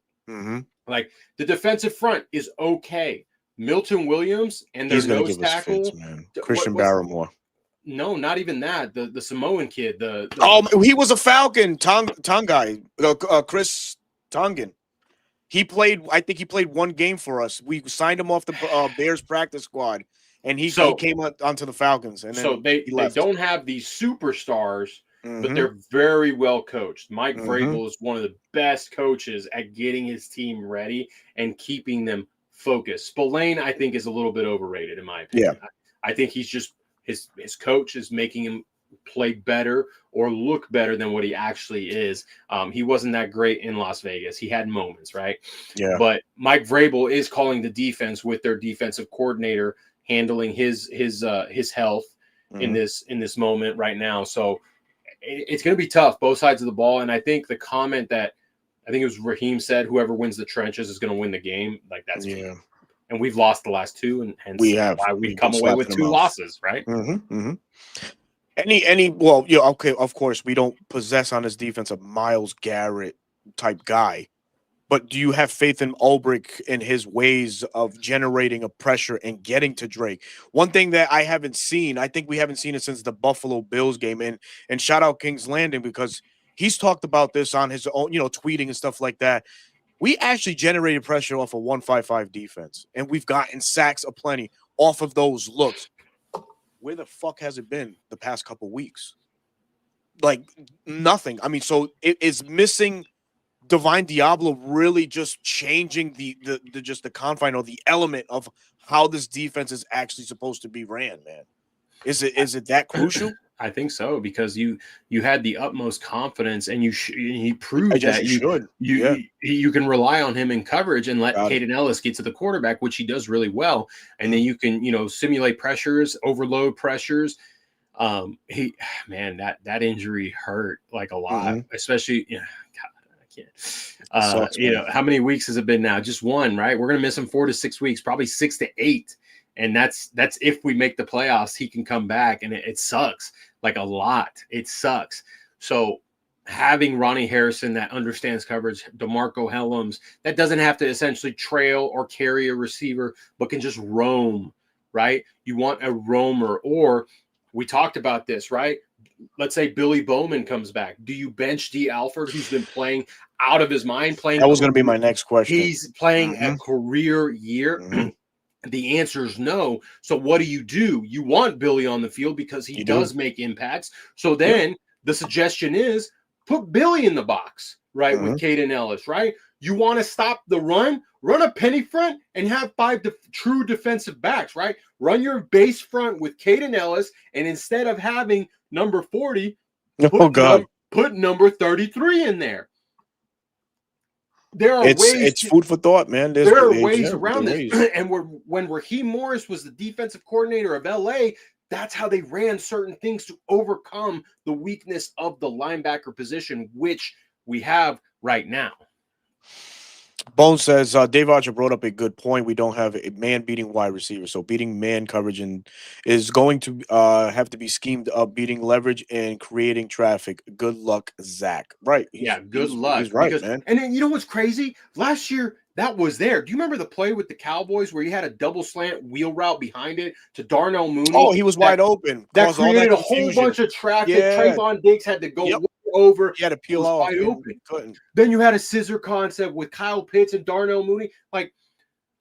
Like, the defensive front is okay. Milton Williams and their nose tackle. Fits, man. Christian Barrymore. No, not even that. The Samoan kid. He was a Falcon. Tongai. Chris Tongan. He played. I think he played 1 game for us. We signed him off the Bears practice squad, and he came onto the Falcons. And then they don't have these superstars, but they're very well coached. Mike Vrabel is one of the best coaches at getting his team ready and keeping them focused. Spillane, I think, is a little bit overrated in my opinion. Yeah. I think he's just his coach is making him play better or look better than what he actually is. He wasn't that great in Las Vegas. He had moments, right? Yeah. But Mike Vrabel is calling the defense with their defensive coordinator handling his health in this moment right now. So it's going to be tough, both sides of the ball. And I think the comment that I think it was Raheem said, whoever wins the trenches is going to win the game. Like, that's key. And we've lost the last 2, and hence why we've come away with 2 losses, right? Okay, of course, we don't possess on this defense a Myles Garrett type guy. But do you have faith in Ulbrich and his ways of generating a pressure and getting to Drake? One thing that I haven't seen, I think we haven't seen it since the Buffalo Bills game. And shout out King's Landing because he's talked about this on his own, tweeting and stuff like that. We actually generated pressure off a 1-5-5 defense, and we've gotten sacks aplenty off of those looks. Where the fuck has it been the past couple weeks? like nothing. I mean, so it is missing Divine Diablo really just changing the just the confine or the element of how this defense is actually supposed to be ran, man. Is it that crucial? I think so, because you had the utmost confidence, and he I proved guess that you should. Yeah, you can rely on him in coverage and let got it. Caden Ellis get to the quarterback, which he does really well, and then Mm, you can simulate pressures, overload pressures. He Man, that injury hurt like a lot, mm-hmm. especially God, I can't. Sucks, man. How many weeks has it been now? Just one, right? We're gonna miss him 4 to 6 weeks, probably 6 to 8. And that's if we make the playoffs, he can come back, and it sucks like a lot. It sucks. So having Ronnie Harrison that understands coverage, DeMarco Helms that doesn't have to essentially trail or carry a receiver, but can just roam, right? You want a roamer. Or we talked about this, right? Let's say Billy Bowman comes back. Do you bench D. Alford, who's been playing out of his mind, That was going to be my next question. he's playing a Mm-hmm. career year? Mm-hmm. The answer is no. So what do? You want Billy on the field because he You do. does make impacts. So then the suggestion is put Billy in the box, right, with Mm-hmm. Caden Ellis, right? You want to stop the run a penny front and have 5 true defensive backs, right? Run your base front with Caden Ellis, and instead of having number 40, Oh God, put number 33 in there. There are it's food for thought, man. There are ways around this. Ways. And when Raheem Morris was the defensive coordinator of LA, that's how they ran certain things to overcome the weakness of the linebacker position, which we have right now. Bone says Dave Archer brought up a good point. We don't have a man beating wide receiver, so beating man coverage is going to have to be schemed up, beating leverage and creating traffic. Good luck, Zach. Right? Good luck. He's right, man. And then you know what's crazy? Last year that was there. Do you remember the play with the Cowboys where he had a double slant wheel route behind it to Darnell Mooney? Oh, he was wide open. That created a whole bunch of traffic. Yeah. Trayvon Diggs had to go over. He had to peel off. Wide open. Then you had a scissor concept with Kyle Pitts and Darnell Mooney. Like,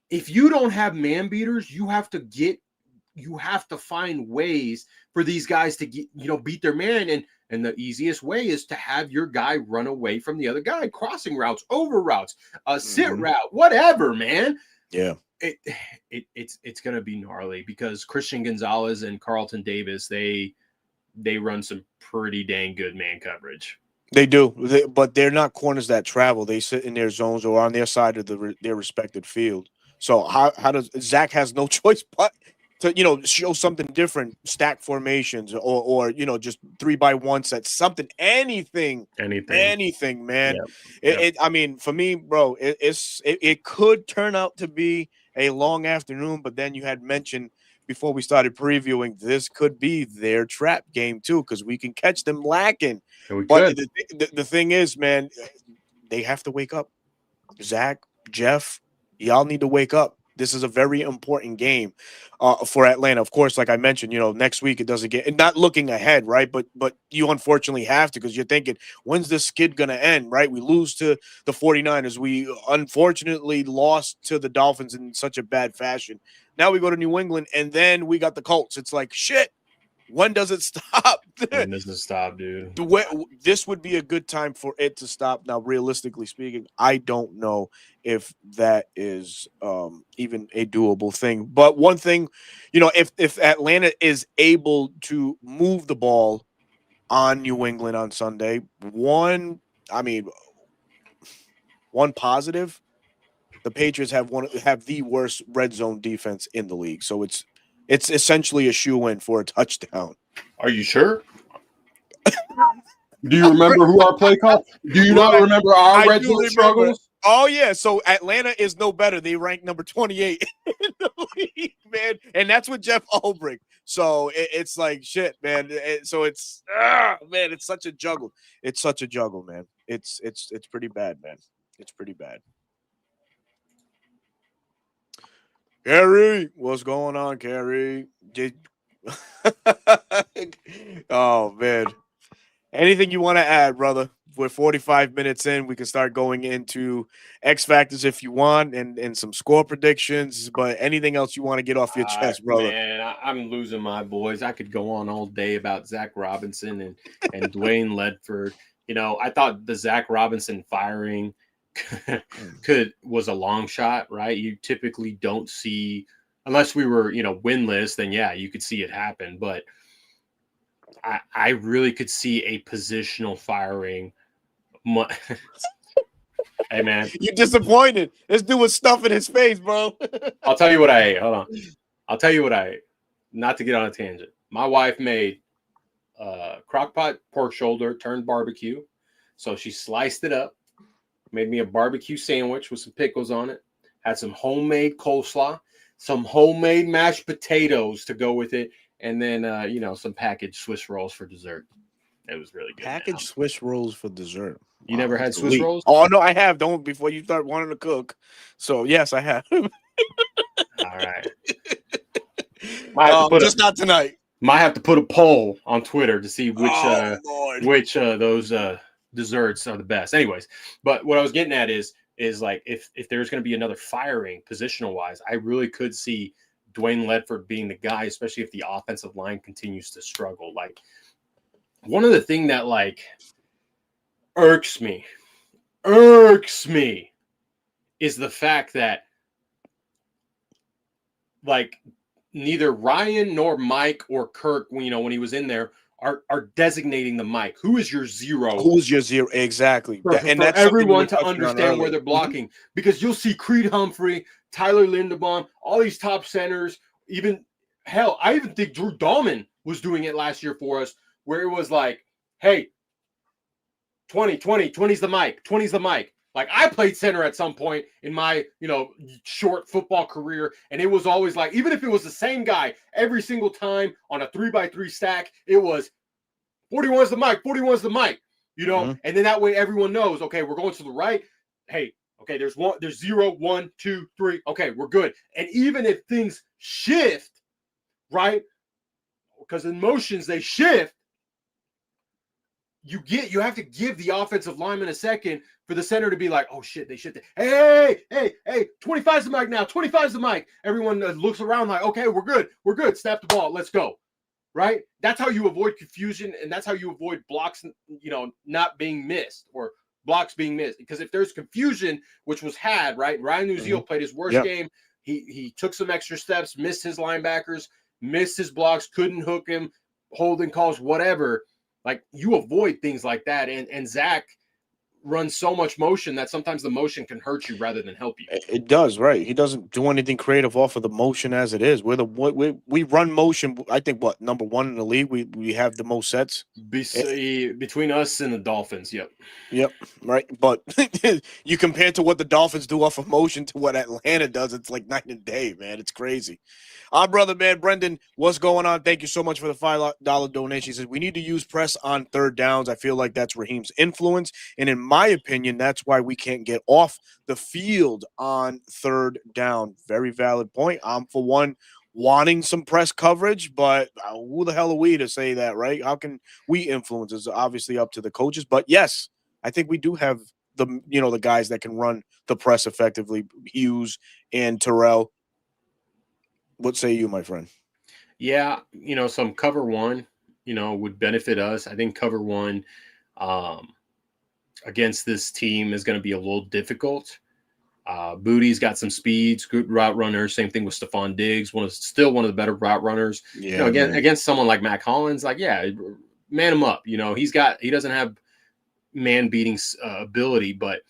if you don't have man beaters, you have to find ways for these guys to get, beat their man. And the easiest way is to have your guy run away from the other guy, crossing routes, over routes, sit route, whatever, man. Yeah. It's going to be gnarly because Christian Gonzalez and Carlton Davis, they run some pretty dang good man coverage. They do, but they're not corners that travel. They sit in their zones or on their side of their respected field. So how does Zach has no choice but to show something different, stack formations or just 3x1 sets, something, anything, man. Yep. I mean, for me, bro, it could turn out to be a long afternoon, but then you had mentioned before we started previewing, this could be their trap game too, because we can catch them lacking. But the thing is, man, they have to wake up. Zach, Jeff, y'all need to wake up. This is a very important game for Atlanta. Of course, like I mentioned, next week it doesn't get, not looking ahead, right? But you unfortunately have to, because you're thinking, when's this skid going to end, right? We lose to the 49ers. We unfortunately lost to the Dolphins in such a bad fashion. Now we go to New England, and then we got the Colts. It's like, shit, when does it stop? When does it stop, dude? This would be a good time for it to stop. Now, realistically speaking, I don't know if that is even a doable thing. But one thing, if Atlanta is able to move the ball on New England on Sunday, one positive, the Patriots have the worst red zone defense in the league. So it's essentially a shoe-in for a touchdown. Are you sure? Do you remember who our play call? Do you not remember our red zone struggles? Oh, yeah. So Atlanta is no better. They rank number 28 in the league, man. And that's with Jeff Ulbrich. So it's like, shit, man. So it's, man, it's such a juggle. It's such a juggle, man. It's pretty bad, man. It's pretty bad. Carrie, what's going on, Carrie? Oh, man. Anything you want to add, brother, we're 45 minutes in. We can start going into X factors if you want, and some score predictions. But anything else you want to get off your chest, brother? Man, I'm losing my boys. I could go on all day about Zach Robinson and Dwayne Ledford. I thought the Zach Robinson firing was a long shot, right? You typically don't see, unless we were, winless, then yeah, you could see it happen. But I really could see a positional firing. Hey, man. You disappointed. This dude was stuffing his face, bro. I'll tell you what I ate. Hold on. I'll tell you what I ate. Not to get on a tangent. My wife made crock-pot pork shoulder turned barbecue. So she sliced it up, made me a barbecue sandwich with some pickles on it, had some homemade coleslaw, some homemade mashed potatoes to go with it, and then, some packaged Swiss rolls for dessert. It was really good. Packaged Swiss rolls for dessert. You never had Swiss rolls? Oh, no, I have. Don't before you start wanting to cook. So, yes, I have. All right. Just not tonight. Might have to put a poll on Twitter to see which those desserts are the best. Anyways, but what I was getting at is like if there's going to be another firing positional wise, I really could see Dwayne Ledford being the guy, especially if the offensive line continues to struggle. Like one of the thing that like irks me is the fact that like neither Ryan nor Mike or Kirk, when he was in there, are designating the Mike. Who is your zero? Who's your zero? Exactly. For that's everyone to understand where they're blocking. Because you'll see Creed Humphrey, Tyler Linderbaum, all these top centers, even hell, I even think Drew Dahlman was doing it last year for us, where it was like, hey, 20's the Mike, 20's the Mike. Like I played center at some point in my, short football career. And it was always like, even if it was the same guy every single time on a 3x3 stack, it was 41's the Mike, 41's the Mike, and then that way everyone knows, okay, we're going to the right. Hey, okay, there's 0, 1, 2, 3. Okay, we're good. And even if things shift, right? Because in motions, they shift. You have to give the offensive lineman a second for the center to be like, oh shit, they shifted. Hey, 25's the Mike now. 25's the Mike. Everyone looks around like, okay, we're good. Snap the ball. Let's go. Right? That's how you avoid confusion, and that's how you avoid blocks, not being missed or blocks being missed. Because if there's confusion, which was had, right? Ryan Uziel played his worst game. He took some extra steps, missed his linebackers, missed his blocks, couldn't hook him, holding calls, whatever. Like you avoid things like that, and Zach runs so much motion that sometimes the motion can hurt you rather than help you. It does, right? He doesn't do anything creative off of the motion as it is. We run motion. I think number one in the league. We have the most sets between us and the Dolphins. Yep, right. But you compare to what the Dolphins do off of motion to what Atlanta does, it's like night and day, man. It's crazy. Our brother, man, Brendan, what's going on? Thank you so much for the $5 donation. He says, we need to use press on third downs. I feel like that's Raheem's influence. And in my opinion, that's why we can't get off the field on third down. Very valid point. I'm, for one, wanting some press coverage, but who the hell are we to say that, right? How can we influence? It's obviously up to the coaches. But, yes, I think we do have the guys that can run the press effectively, Hughes and Terrell. What say you, my friend? Yeah, some cover one, would benefit us. I think cover one against this team is going to be a little difficult. Booty's got some speeds, good route runner. Same thing with Stephon Diggs, still one of the better route runners. Yeah, against someone like Mac Hollins, like, yeah, man him up. He doesn't have man beating ability, but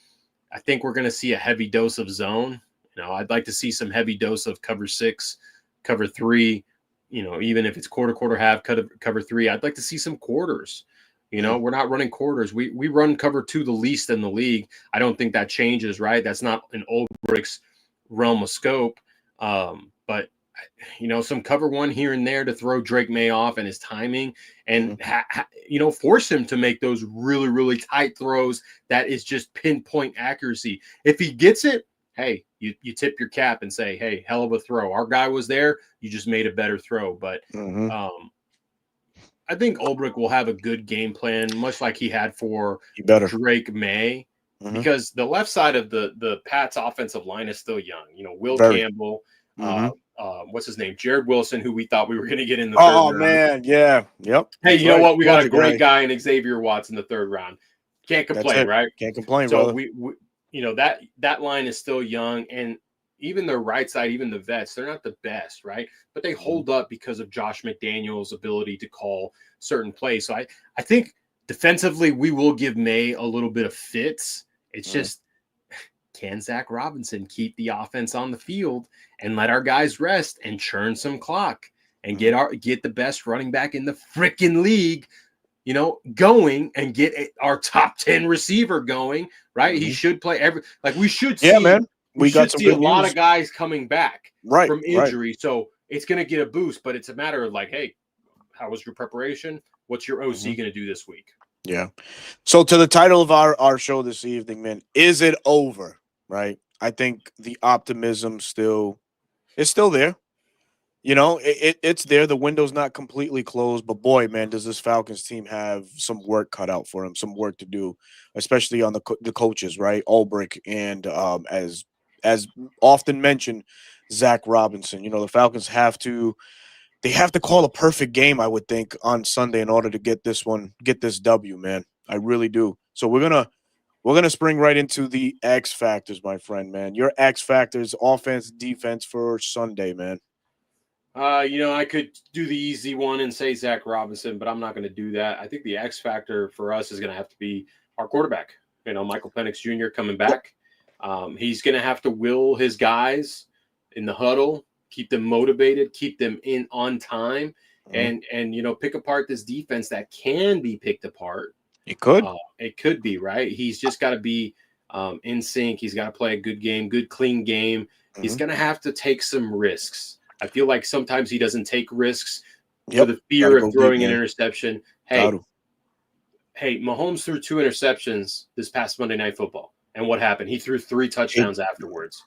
I think we're going to see a heavy dose of zone. I'd like to see some heavy dose of cover 6, cover 3, even if it's quarter, half, cover 3, I'd like to see some quarters. We're not running quarters. We run cover 2 the least in the league. I don't think that changes, right? That's not an old bricks realm of scope. But some cover 1 here and there to throw Drake May off and his timing and, force him to make those really, really tight throws. That is just pinpoint accuracy. If he gets it, hey, you tip your cap and say, hey, hell of a throw. Our guy was there. You just made a better throw. But I think Ulbrich will have a good game plan, much like he had for He better. Drake May, because the left side of the Pats offensive line is still young. You know, Will Very. Campbell, what's his name? Jared Wilson, who we thought we were going to get in the third Oh round. man, yeah, yep. Hey, That's you know right. what? We got a Georgia great guy in Xavier Watts in the third round. Can't That's complain, it. right? Can't complain, So brother. we you know, that line is still young, and even the right side, even the vets, they're not the best, right? But they hold up because of Josh McDaniels' ability to call certain plays. So I think defensively we will give May a little bit of fits. It's just, can Zach Robinson keep the offense on the field and let our guys rest and churn some clock and get the best running back in the freaking league, you know, going, and get our top 10 receiver going, right? He should play we should see, man. we got should some see a good lot news. of guys coming back Right, from right. injury. So it's going to get a boost, but it's a matter of like, hey, how was your preparation? What's your OC going to do this week? Yeah. So to the title of our show this evening, man, is it over? Right. I think the optimism is still there. You know, it's there. The window's not completely closed, but boy, man, does this Falcons team have some work cut out for them, some work to do, especially on the coaches, right? Ulbrich and as often mentioned, Zach Robinson. You know, the Falcons have to call a perfect game, I would think, on Sunday in order to get this W, man. I really do. So we're gonna spring right into the X factors, my friend, man. Your X factors, offense, defense for Sunday, man. You know, I could do the easy one and say Zach Robinson, but I'm not going to do that. I think the X factor for us is going to have to be our quarterback. You know, Michael Penix Jr. coming back. He's going to have to will his guys in the huddle, keep them motivated, keep them in on time, and you know, pick apart this defense that can be picked apart. It could. It could be, right. He's just got to be in sync. He's got to play a good game, good clean game. He's going to have to take some risks. I feel like sometimes he doesn't take risks for the fear of throwing an interception. Hey, Mahomes threw 2 interceptions this past Monday Night Football. And what happened? He threw 3 touchdowns afterwards.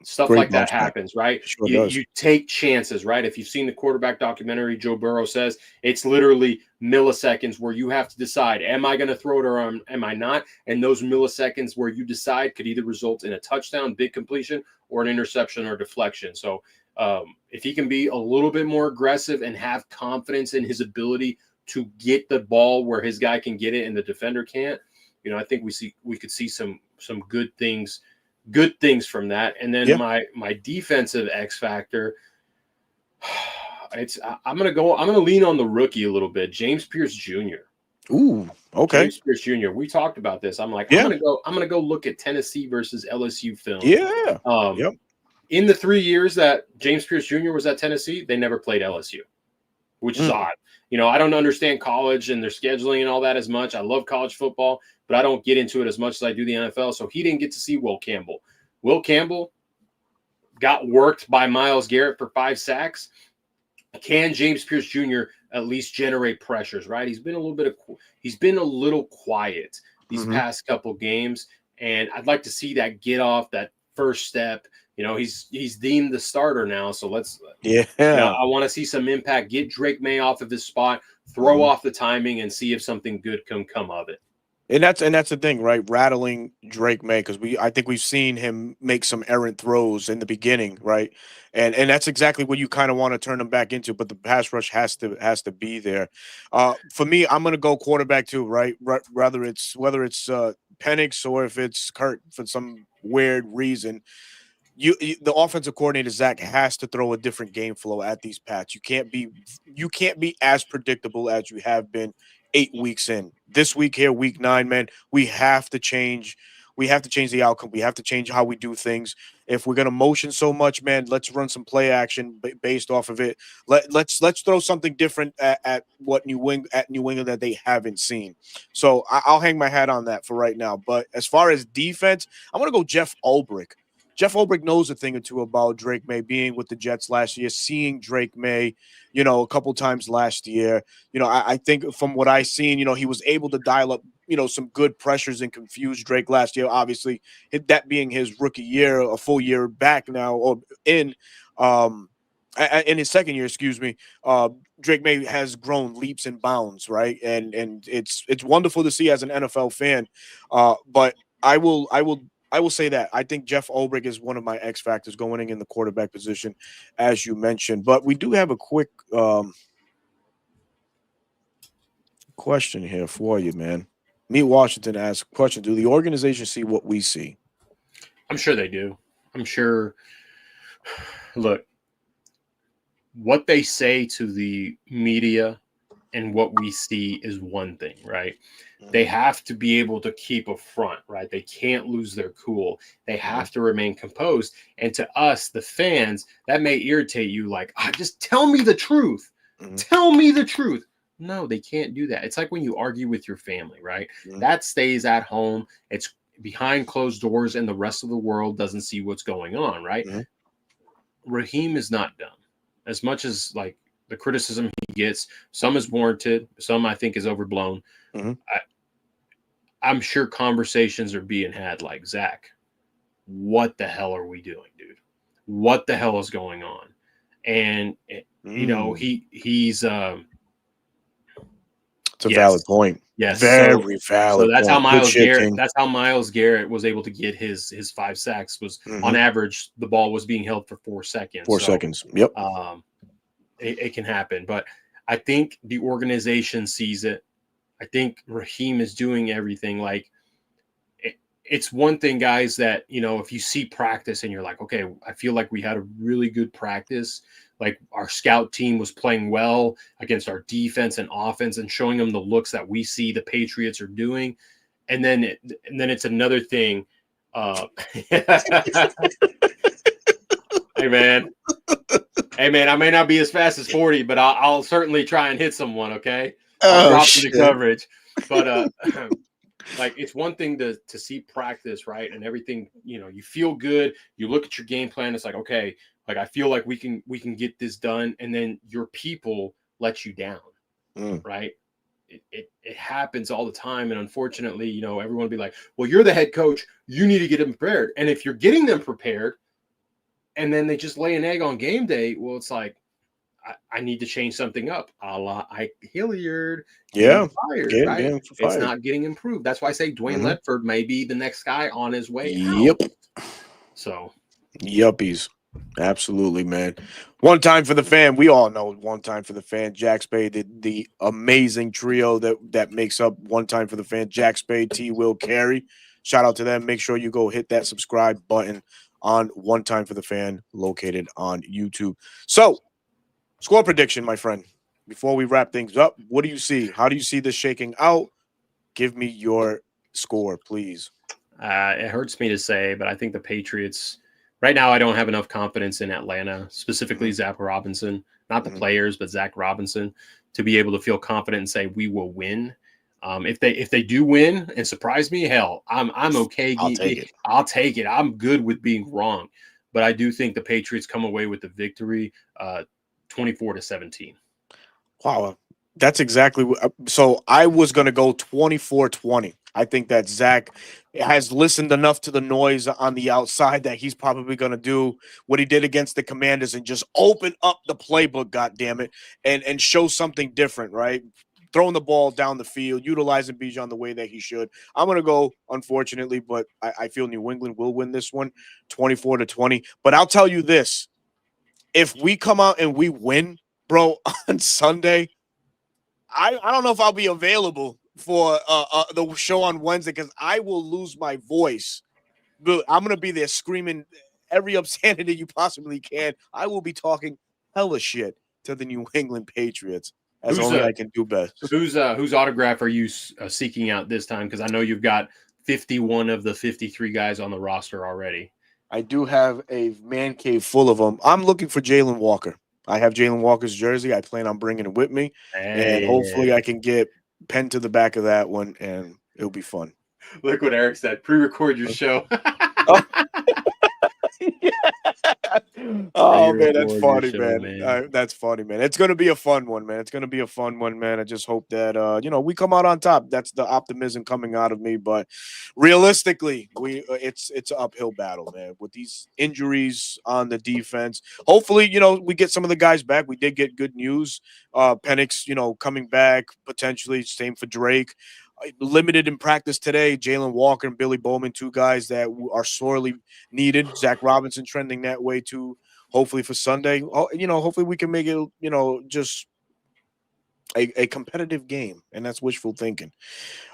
Stuff Great like that happens, right? Sure you take chances, right? If you've seen the quarterback documentary, Joe Burrow says it's literally milliseconds where you have to decide, am I going to throw it or am I not? And those milliseconds where you decide could either result in a touchdown, big completion, or an interception or deflection. So if he can be a little bit more aggressive and have confidence in his ability to get the ball where his guy can get it and the defender can't, you know, I think we could see some good things from that. And then my defensive X factor, I'm gonna lean on the rookie a little bit, James Pierce Jr. Ooh, okay. James Pierce Jr. We talked about this. I'm like, I'm gonna go look at Tennessee versus LSU film. Yeah. In the 3 years that James Pierce Jr. was at Tennessee, they never played LSU, which is odd. You know, I don't understand college and their scheduling and all that as much. I love college football, but I don't get into it as much as I do the NFL. So he didn't get to see Will Campbell. Will Campbell got worked by Myles Garrett for 5 sacks. Can James Pierce Jr. at least generate pressures, right? He's been a little quiet these past couple games, and I'd like to see that get off that first step. You know, he's deemed the starter now, so you know, I want to see some impact. Get Drake May off of his spot, throw off the timing, and see if something good can come of it. And that's the thing, right? Rattling Drake May, because I think we've seen him make some errant throws in the beginning, right? And that's exactly what you kind of want to turn him back into. But the pass rush has to be there. For me, I'm gonna go quarterback too, right? Whether it's Penix or if it's Kurt for some weird reason. The offensive coordinator Zach has to throw a different game flow at these Pats. You can't be as predictable as you have been 8 weeks in. This week here, week 9, man, we have to change. We have to change the outcome. We have to change how we do things. If we're gonna motion so much, man, let's run some play action based off of it. Let's throw something different at New England that they haven't seen. So I'll hang my hat on that for right now. But as far as defense, I'm gonna go Jeff Ulbrich. Jeff Ulbrich knows a thing or two about Drake May being with the Jets last year, seeing Drake May, you know, a couple times last year. You know, I think from what I've seen, you know, he was able to dial up, you know, some good pressures and confuse Drake last year. Obviously, that being his rookie year, a full year back now or in. in his second year, excuse me, Drake May has grown leaps and bounds, right? And it's wonderful to see as an NFL fan. But I will say that I think Jeff Ulbrich is one of my X factors going in the quarterback position, as you mentioned. But we do have a quick question here for you, man. Meet Washington asks question: do the organization see what we see? I'm sure they do. I'm sure. Look, what they say to the media and what we see is one thing, right? They have to be able to keep a front, right? They can't lose their cool. They have to remain composed. And to us, the fans, that may irritate you. Like, just tell me the truth. Tell me the truth. No, they can't do that. It's like when you argue with your family, right? That stays at home. It's behind closed doors, and the rest of the world doesn't see what's going on, right? Raheem is not done. As much as like the criticism he gets, some is warranted, some I think is overblown. I'm sure conversations are being had like, Zach, what the hell are we doing, dude? What the hell is going on? And you know, he's it's a valid point. Yes, very valid. So that's point. how Myles Garrett. That's how Myles Garrett was able to get his 5 sacks. Was on average the ball was being held for 4 seconds. 4 seconds. Yep. It can happen, but I think the organization sees it. I think Raheem is doing everything. Like it's one thing, guys, that you know if you see practice and you're like, okay, I feel like we had a really good practice. Like our scout team was playing well against our defense and offense and showing them the looks that we see the Patriots are doing. And then it's another thing. Hey man, I may not be as fast as 40, but I'll certainly try and hit someone. Okay. I'll drop into coverage, but like it's one thing to see practice, right? And everything, you know, you feel good. You look at your game plan. It's like, okay, like I feel like we can get this done, and then your people let you down, right? It happens all the time, and unfortunately, you know, everyone will be like, well, you're the head coach, you need to get them prepared. And if you're getting them prepared, and then they just lay an egg on game day, well, it's like I need to change something up. A la Hilliard, fired, right? It's not getting improved. That's why I say Dwayne Ledford may be the next guy on his way out. So, yuppies. Absolutely, man. One time for the fan. We all know one time for the fan. Jack Spade, the amazing trio that makes up one time for the fan. Jack Spade, T. Will, Carey. Shout out to them. Make sure you go hit that subscribe button on One Time for the Fan, located on YouTube. So, score prediction, my friend. Before we wrap things up, what do you see? How do you see this shaking out? Give me your score, please. It hurts me to say, but I think the Patriots. Right now, I don't have enough confidence in Atlanta, specifically Zach Robinson, not the players, but Zach Robinson, to be able to feel confident and say we will win. If they do win and surprise me, hell, I'm okay. I'll take it. I'm good with being wrong, but I do think the Patriots come away with the victory, 24-17. Wow, that's exactly what. So I was going to go 24-20. I think that Zach has listened enough to the noise on the outside that he's probably going to do what he did against the Commanders and just open up the playbook, goddammit, and show something different, right? Throwing the ball down the field, utilizing Bijan the way that he should. I'm going to go, unfortunately, but I feel New England will win this one 24-20. But I'll tell you this. If we come out and we win, bro, on Sunday, I don't know if I'll be available for the show on Wednesday because I will lose my voice. But I'm going to be there screaming every obscenity you possibly can. I will be talking hella shit to the New England Patriots as only I can do best. Whose autograph are you seeking out this time? Because I know you've got 51 of the 53 guys on the roster already. I do have a man cave full of them. I'm looking for Jalen Walker. I have Jalen Walker's jersey. I plan on bringing it with me, and hopefully I can get pen to the back of that one, and it'll be fun. Look what Eric said. Pre-record your show. Oh You're a man, that's warrior funny, show, man. man. That's funny, man. It's gonna be a fun one, man. It's gonna be a fun one, man. I just hope that we come out on top. That's the optimism coming out of me. But realistically, it's an uphill battle, man. With these injuries on the defense, hopefully, we get some of the guys back. We did get good news. Penix, coming back potentially. Same for Drake. Limited in practice today. Jalen Walker and Billy Bowman, two guys that are sorely needed. Zach Robinson trending that way too. Hopefully for Sunday, hopefully we can make it, just a competitive game, and that's wishful thinking.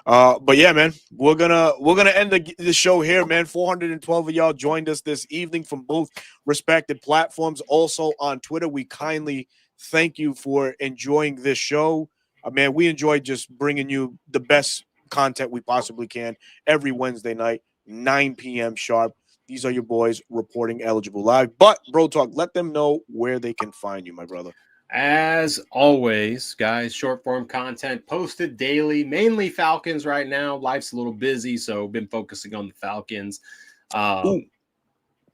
But yeah, man, we're gonna end the show here, man. 412 of y'all joined us this evening from both respected platforms. Also on Twitter, we kindly thank you for enjoying this show. Man, we enjoy just bringing you the best content we possibly can every Wednesday night, 9 p.m. sharp. These are your boys reporting eligible live. But Bro Talk, let them know where they can find you, my brother. As always, guys, short form content posted daily, mainly Falcons right now. Life's a little busy, so been focusing on the Falcons.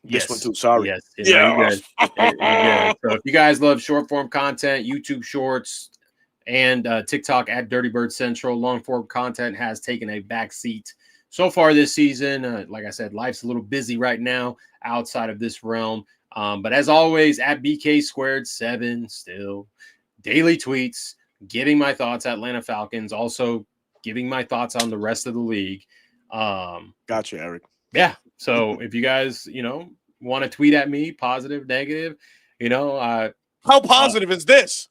This one too. Sorry. Yes. Yeah. No, you're good. You're good. So if you guys love short form content, YouTube Shorts, and TikTok at Dirty Bird Central, long form content has taken a back seat so far this season. Like I said, life's a little busy right now outside of this realm. But as always, at BK Squared 7, still daily tweets, giving my thoughts at Atlanta Falcons, also giving my thoughts on the rest of the league. Gotcha, Eric. Yeah. So if you guys, want to tweet at me, positive, negative, how positive is this?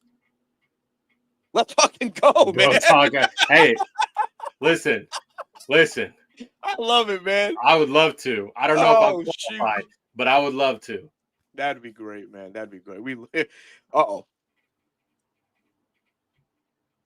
Let's fucking go, man. Hey, listen. I love it, man. I would love to. I don't know if I'm qualified, but I would love to. That'd be great, man. That'd be great. Uh-oh.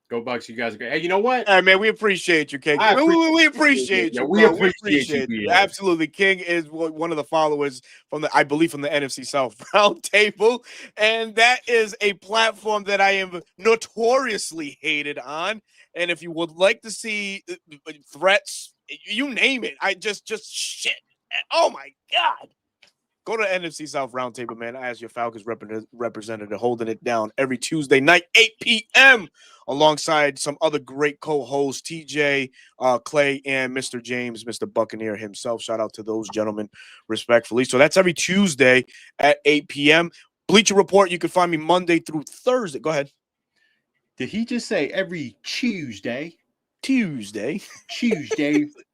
Go Bucks, you guys are great. Hey, you know what? Hey, man, we appreciate you, King. We appreciate you, we bro. appreciate you. Absolutely. King is one of the followers from the NFC South round table. And that is a platform that I am notoriously hated on. And if you would like to see threats, you name it, I just shit. Oh my God. Go to NFC South Roundtable, man. As your Falcons representative, holding it down every Tuesday night, 8 p.m., alongside some other great co-hosts, TJ, Clay, and Mr. James, Mr. Buccaneer himself. Shout out to those gentlemen, respectfully. So that's every Tuesday at 8 p.m. Bleacher Report, you can find me Monday through Thursday. Go ahead. Did he just say every Tuesday? Tuesday,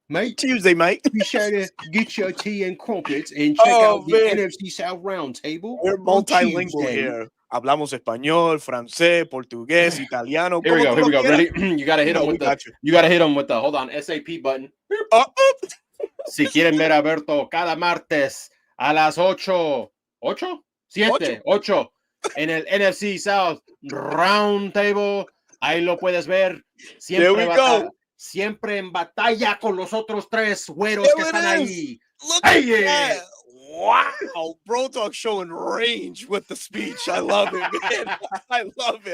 mate. Tuesday, mate. Be sure to get your tea and crumpets and check out the NFC South Roundtable. We're multilingual here. Hablamos español, francés, portugués, italiano. Here we go. Ready? You gotta hit him with the hold on, SAP button. Si quieren ver a Alberto cada martes a las 8 en el NFC South Roundtable. Ahí lo puedes ver. Siempre en batalla con los otros tres güeros que están ahí. Look at that. Wow. Bro Talk showing range with the speech. I love it, man.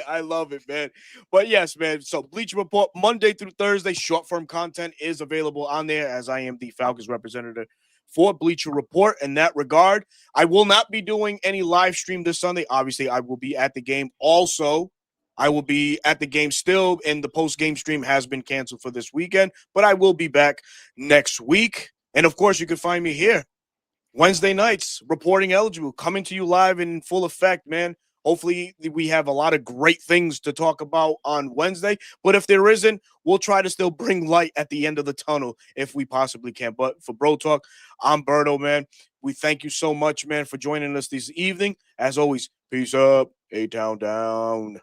I love it, man. But yes, man. So Bleacher Report, Monday through Thursday, short form content is available on there, as I am the Falcons representative for Bleacher Report. In that regard, I will not be doing any live stream this Sunday. Obviously, I will be at the game. Also, I will be at the game still, and the post-game stream has been canceled for this weekend, but I will be back next week. And, of course, you can find me here Wednesday nights, reporting eligible, coming to you live in full effect, man. Hopefully, we have a lot of great things to talk about on Wednesday, but if there isn't, we'll try to still bring light at the end of the tunnel if we possibly can. But for Bro Talk, I'm Berto, man. We thank you so much, man, for joining us this evening. As always, peace up, A-Town down.